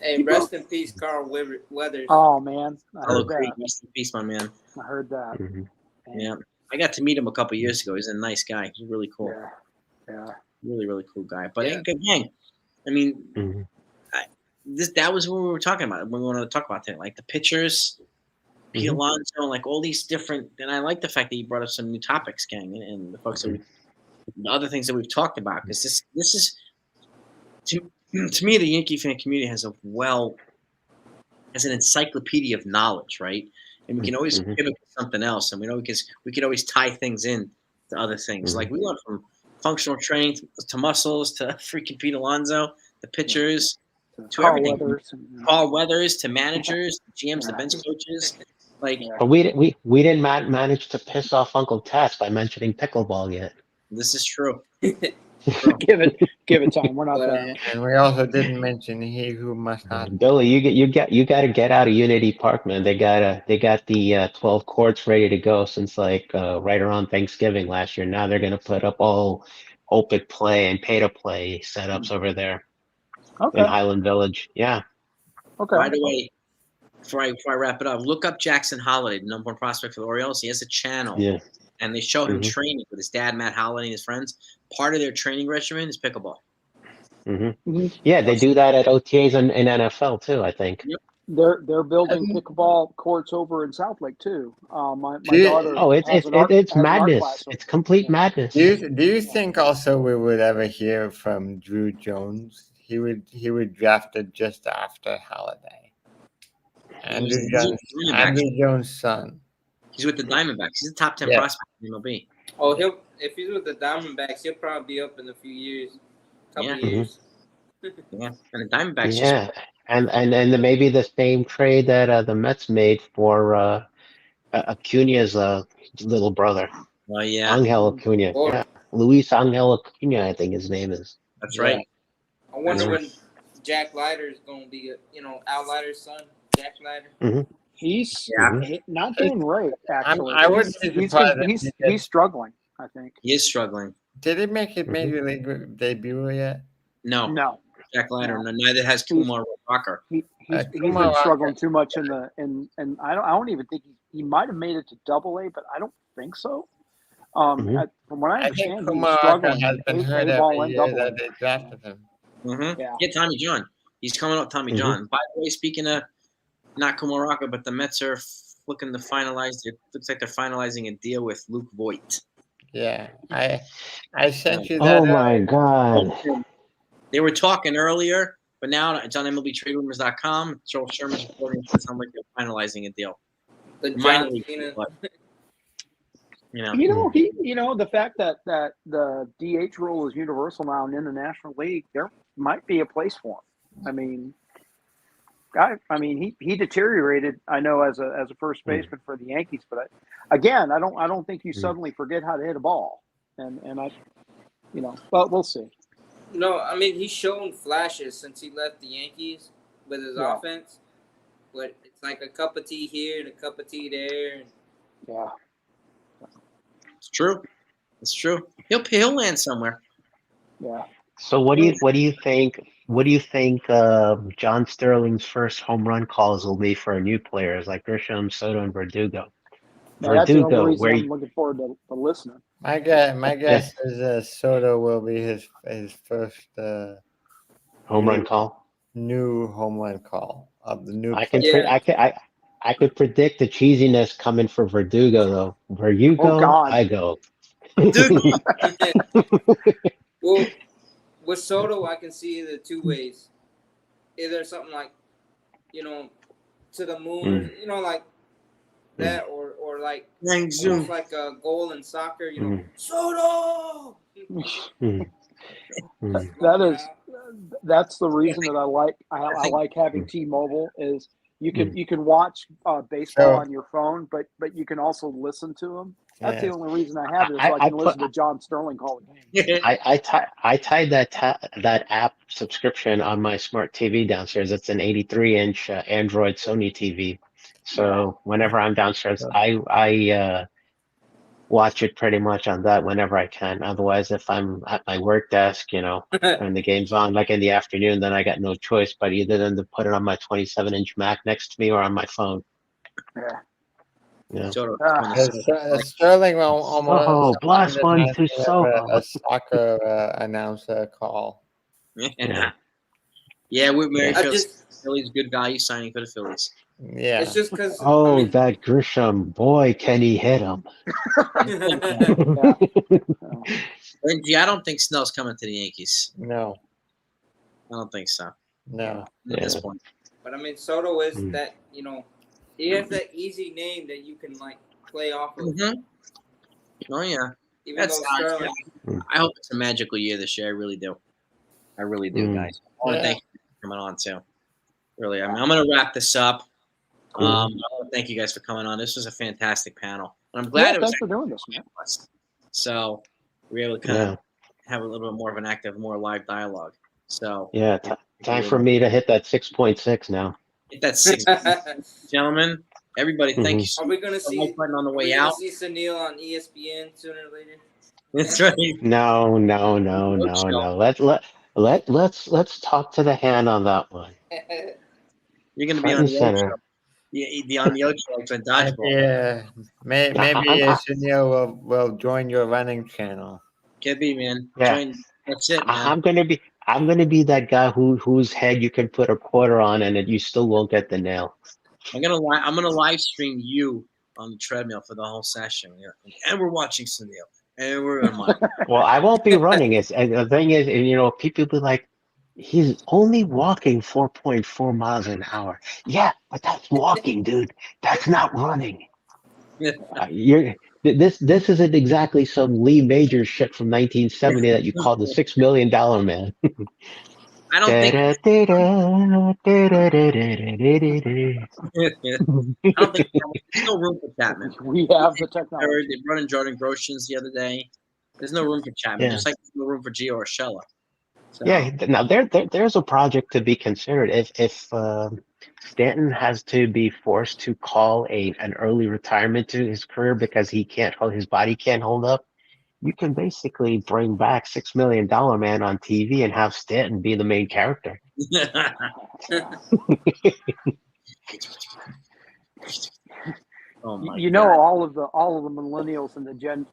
Hey, rest in peace, Carl Weathers. Oh man, I heard that. Rest in peace, my man. I heard that. Yeah, I got to meet him a couple years ago. He's a nice guy. He's really cool. Yeah. Really, really cool guy. But again, I mean, that was what we were talking about when we wanted to talk about that, like the pitchers, Pete Alonso, like all these different. And I like the fact that you brought up some new topics, gang, and the folks that the other things that we've talked about, because this is to me, the Yankee fan community has an encyclopedia of knowledge, right? And we can always pivot to something else, and we can always tie things in to other things. Like we went from functional training to muscles to freaking Pete Alonso, the pitchers, to everything. Carl Weathers to managers, GMs, to bench coaches. But we didn't manage to piss off Uncle Tess by mentioning pickleball yet. This is true. Give it time. We're not done. And we also didn't mention he who must not. Billy, you got to get out of Unity Park, man. They got the 12 courts ready to go since right around Thanksgiving last year. Now they're gonna put up all open play and pay to play setups over there in Highland Village. Yeah. Okay. By the way, before I wrap it up, look up Jackson Holiday, the number one prospect for the Orioles. He has a channel. Yeah. And they show him training with his dad, Matt Holiday, and his friends. Part of their training regimen is pickleball. Yeah, they do that at OTAs and NFL too, I think. Yep. They're building pickleball courts over in South Lake too. My daughter. Oh, it's madness. It's complete madness. Do you think also we would ever hear from Drew Jones? He would drafted just after Holiday. Andrew Jones' son. He's with the Diamondbacks. He's a top 10 prospect in MLB. Oh, if he's with the Diamondbacks, he'll probably be up in a few years, couple years. Yeah, and the Diamondbacks. Yeah, and maybe the same trade that the Mets made for Acuna's little brother. Oh yeah, Angel Acuna. Yeah, Luis Angel Acuna, I think his name is. That's right. I wonder when Jack Leiter is going to be, Al Leiter's son, Jack Leiter. He's not doing great, actually. I wouldn't be surprised. He's struggling, I think. He is struggling. Did he make his major league debut yet? No. Jack Leiter. No. Neither has Kumar Rocker. He's been struggling too much and I don't even think he might have made it to Double-A, but I don't think so. From what I understand, Kumar he's struggling. has been hurt every year that they drafted him. Mm-hmm. Yeah. Get Tommy John. He's coming up, Tommy John. By the way, speaking of not Komoraka, but the Mets are looking to finalize. It looks like they're finalizing a deal with Luke Voigt. Yeah, I sent you that. Oh my God! They were talking earlier, but now it's on MLBTradeRumors.com. Joel Sherman's reporting it sounds like they're finalizing a deal. The Minor John league, Cena. but, you know. The fact that the DH rule is universal now and in the National League, there might be a place for him. He deteriorated. I know as a first baseman for the Yankees, but I don't think you suddenly forget how to hit a ball, and but we'll see. No, I mean he's shown flashes since he left the Yankees with his offense, but it's like a cup of tea here and a cup of tea there. And... Yeah, It's true. It's true. He'll land somewhere. Yeah. So what do you think? What do you think John Sterling's first home run calls will be for new players like Grisham, Soto, and Verdugo? Now, that's the only Verdugo, reason I'm looking forward to listening. My guess is Soto will be his first home run call. new home run call of the new. I could predict the cheesiness coming for Verdugo though. Verdugo, Oh, God. I go. Well, with Soto, I can see either two ways. Either something like, to the moon, like that, or like almost like a goal in soccer, Soto. That's the reason that I like having T-Mobile is you can watch baseball on your phone, but you can also listen to them. That's the only reason I have it, so I can listen to John Sterling call the game. I tied that app subscription on my smart TV downstairs. It's an 83-inch Android Sony TV. So whenever I'm downstairs, I watch it pretty much on that whenever I can. Otherwise, if I'm at my work desk, and the game's on like in the afternoon, then I got no choice but either than to put it on my 27-inch Mac next to me or on my phone. Yeah. Sterling will almost plus one to Soho. a soccer announcer call. Yeah, Whit Merrifield, Phillies good value signing for the Phillies. Yeah, it's just because. That Grisham boy, can he hit him? I don't think Snell's coming to the Yankees. No, I don't think so. No, at this point. But Soto is that he has that easy name that you can like play off of. Oh yeah, even though Sterling. I hope it's a magical year this year. I really do. I really do, guys. I want to thank you for coming on too. Really, I'm going to wrap this up. I want to thank you guys for coming on. This was a fantastic panel, and I'm glad it was. Thanks for doing this, man. So we were able to kind of have a little bit more of an active, more live dialogue. So time for me to hit that 6.6 now. Hit that 6, gentlemen. Everybody, thank you. Are we going to see on the way out? See Sunil on ESPN sooner or later? That's right. No. Let's talk to the hand on that one. You're going to be on the Ocho. Yeah, on the Ocho and dodgeball. Yeah, maybe Sunil will join your running channel. Could be, man. Yeah. That's it, man. I'm gonna be that guy whose head you can put a quarter on and you still won't get the nail. I'm gonna live stream you on the treadmill for the whole session, and we're watching Sunil, and we're gonna. Well, I won't be running. And the thing is, people be like, he's only walking 4.4 miles an hour. Yeah, but that's walking, dude. That's not running. This isn't exactly some Lee Majors shit from 1970 that you call the $6 Million Man. I don't think. There's no room for Chapman. We have the technology. They're running Jordan Groshans the other day. There's no room for Chapman. Just like there's no room for Gio Urshela. So. Yeah, now there's a project to be considered. If Stanton has to be forced to call an early retirement to his career because his body can't hold up, you can basically bring back $6 Million Man on TV and have Stanton be the main character. Oh my all of the millennials and the Gen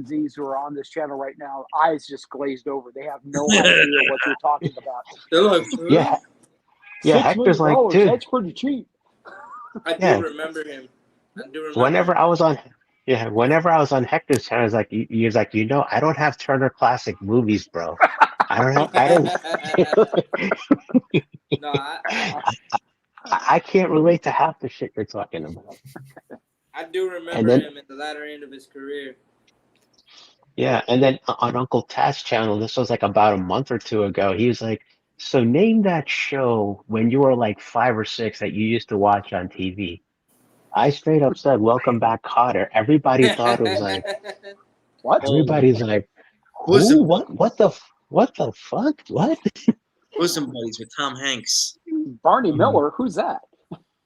Zs who are on this channel right now, eyes just glazed over. They have no idea what you're talking about. They're like, Yeah. Yeah, Hector's like, $6 million, dude. that's pretty cheap. I do remember him. I do remember. Whenever I was on Hector's channel, he was like, I don't have Turner Classic Movies, bro. I don't. No, I can't relate to half the shit you're talking about. I do remember him at the latter end of his career. Yeah, and then on Uncle Taz's channel, this was like about a month or two ago. He was like, "So name that show when you were like 5 or 6 that you used to watch on TV." I straight up said, "Welcome Back, Kotter." Everybody thought it was like, What? everybody's like, Bosom "Who? What the fuck? What?" Bosom Buddies with Tom Hanks. Barney Miller? Who's that?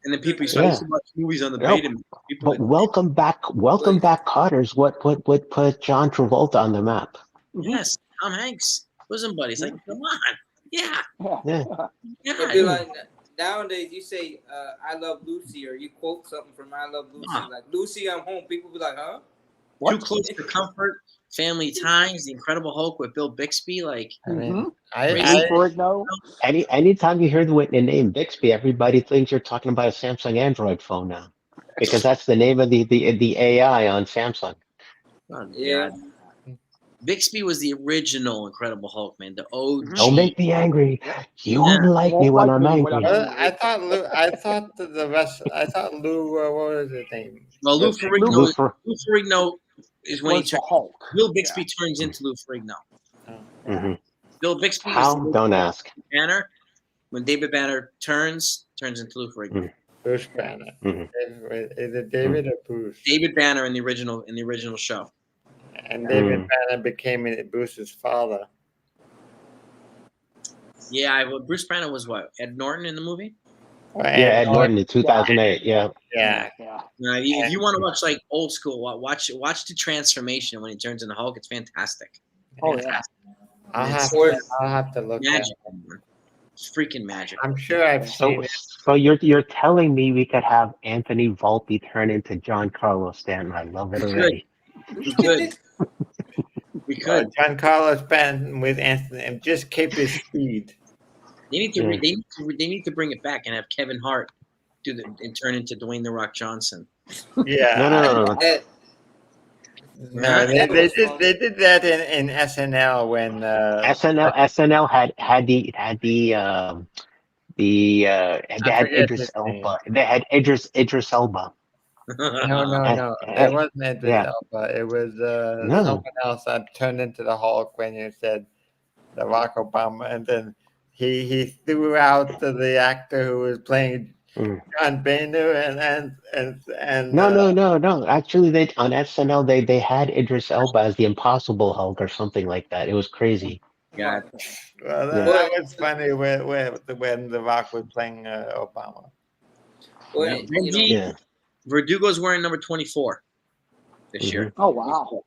And then people used to watch movies on the Nope. beta. People But Welcome Back, Kotter's what put John Travolta on the map. yes, Tom Hanks. Bosom Buddies. Like, come on. Yeah. Yeah. It'd be like nowadays you say I Love Lucy or you quote something from I Love Lucy like Lucy I'm home. People be like, huh? What? Too Close for Comfort, Family Ties, The Incredible Hulk with Bill Bixby. Like, I mean, anytime you hear the name Bixby, everybody thinks you're talking about a Samsung Android phone now, because that's the name of the AI on Samsung. oh, Yeah. God. Bixby was the original Incredible Hulk, man. The OG. Don't make me angry. You won't like me when I'm angry. I thought Lou. I thought Lou. What was his name? Well, Lou Ferrigno. Lou Lou Ferrigno is when he Was the turns. Hulk. Bill Bixby turns into Lou Ferrigno. Mm-hmm. Bill Bixby How? was Don't ask. Banner. When David Banner turns into Lou Ferrigno. Bruce Banner. Mhm. Is it David or Bruce? David Banner in the original show. And David Banner became Bruce's father. Yeah, Bruce Banner was what? Ed Norton in the movie? Ed Norton in 2008. Yeah. Yeah. If you want to watch like old school, watch the transformation when he turns into Hulk. It's fantastic. Oh yeah. I'll have to look at Magic. it. It's freaking magic. I'm sure I've seen it. So you're telling me we could have Anthony Volpe turn into John Carlos Stanton? I love it already. We could. We could. Giancarlo Stanton with Anthony and just keep his speed. They need to bring it back and have Kevin Hart and turn into Dwayne the Rock Johnson. Yeah. No. They did that in SNL when SNL had Idris Elba. They had Idris Elba. No. It wasn't Idris Elba. It was someone else that turned into the Hulk when you said the Barack Obama, and then he threw out the actor who was playing John Boehner and No. Actually, they on SNL they had Idris Elba as the Impossible Hulk or something like that. It was crazy. Yeah. Well, that was funny when the Rock was playing Obama. Well, Verdugo's wearing number 24 this year. Oh wow.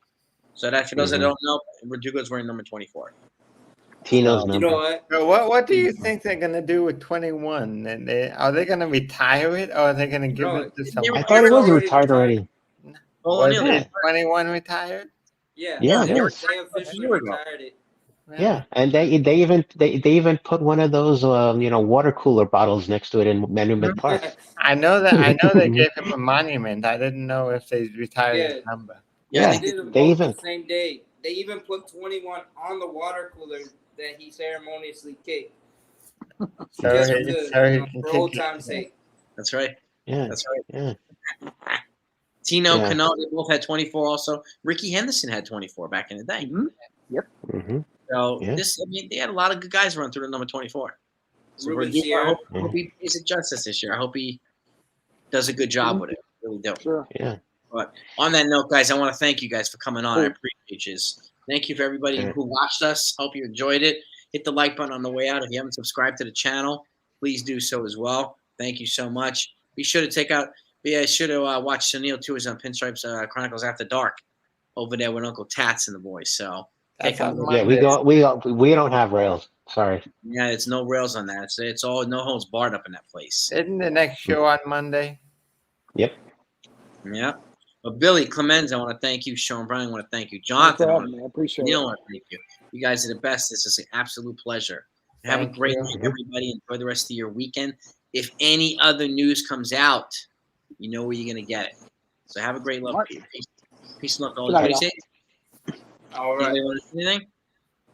So that for those that don't know, Verdugo's wearing number 24. Tino's number. You know what? So what do you think they're gonna do with 21? And are they gonna retire it, or are they gonna give it to someone? I thought it was retired already. Was it 21 retired? Yeah. Yeah, They it was. officially retired it. Yeah, and they even put one of those water cooler bottles next to it in Monument Park. I know they gave him a monument. I didn't know if they retired his number. Yeah, They did it they both even the same day. They even put 21 on the water cooler that he ceremoniously kicked. For old time's sake. That's right. Yeah, That's right. Yeah. Tino, Yeah. Cano, they both had 24 also. Ricky Henderson had 24 back in the day. Mm-hmm. So Yeah. they had a lot of good guys run through the number 24. So Ruben Verdugo, Sierra. I hope he pays it justice this year. I hope he does a good job with it. I really do. Sure. Yeah. But on that note, guys, I want to thank you guys for coming on. I appreciate you. Thank you for everybody Yeah. who watched us. Hope you enjoyed it. Hit the like button on the way out. If you haven't subscribed to the channel, please do so as well. Thank you so much. Be sure to watch Sunil Tours on Pinstripes Chronicles After Dark over there with Uncle Tats and the boys. So That's on Yeah, we don't have rails. Sorry. yeah, it's no rails on that. It's all no holds barred up in that place. Isn't the next show on Monday? Yep. Yeah. But Billy Clemenza, I want to thank you. Sean Brown, I want to thank you. Thanks Jonathan, for I having want me. to I appreciate Neil, I it. want to thank you. You guys are the best. This is an absolute pleasure. Have a Thank great you. night, everybody. Enjoy the rest of your weekend. If any other news comes out, you know where you're going to get it. So have a great love. All right. Peace and love to all Good you. night, What do you say? All right. Anybody want to say anything?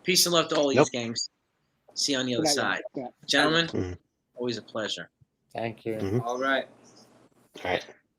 Peace and love to all Nope. these gangs. See you on the Good other night, y'all. side. Yeah. Gentlemen, Mhm. always a pleasure. Thank you. Mhm. All right. All right.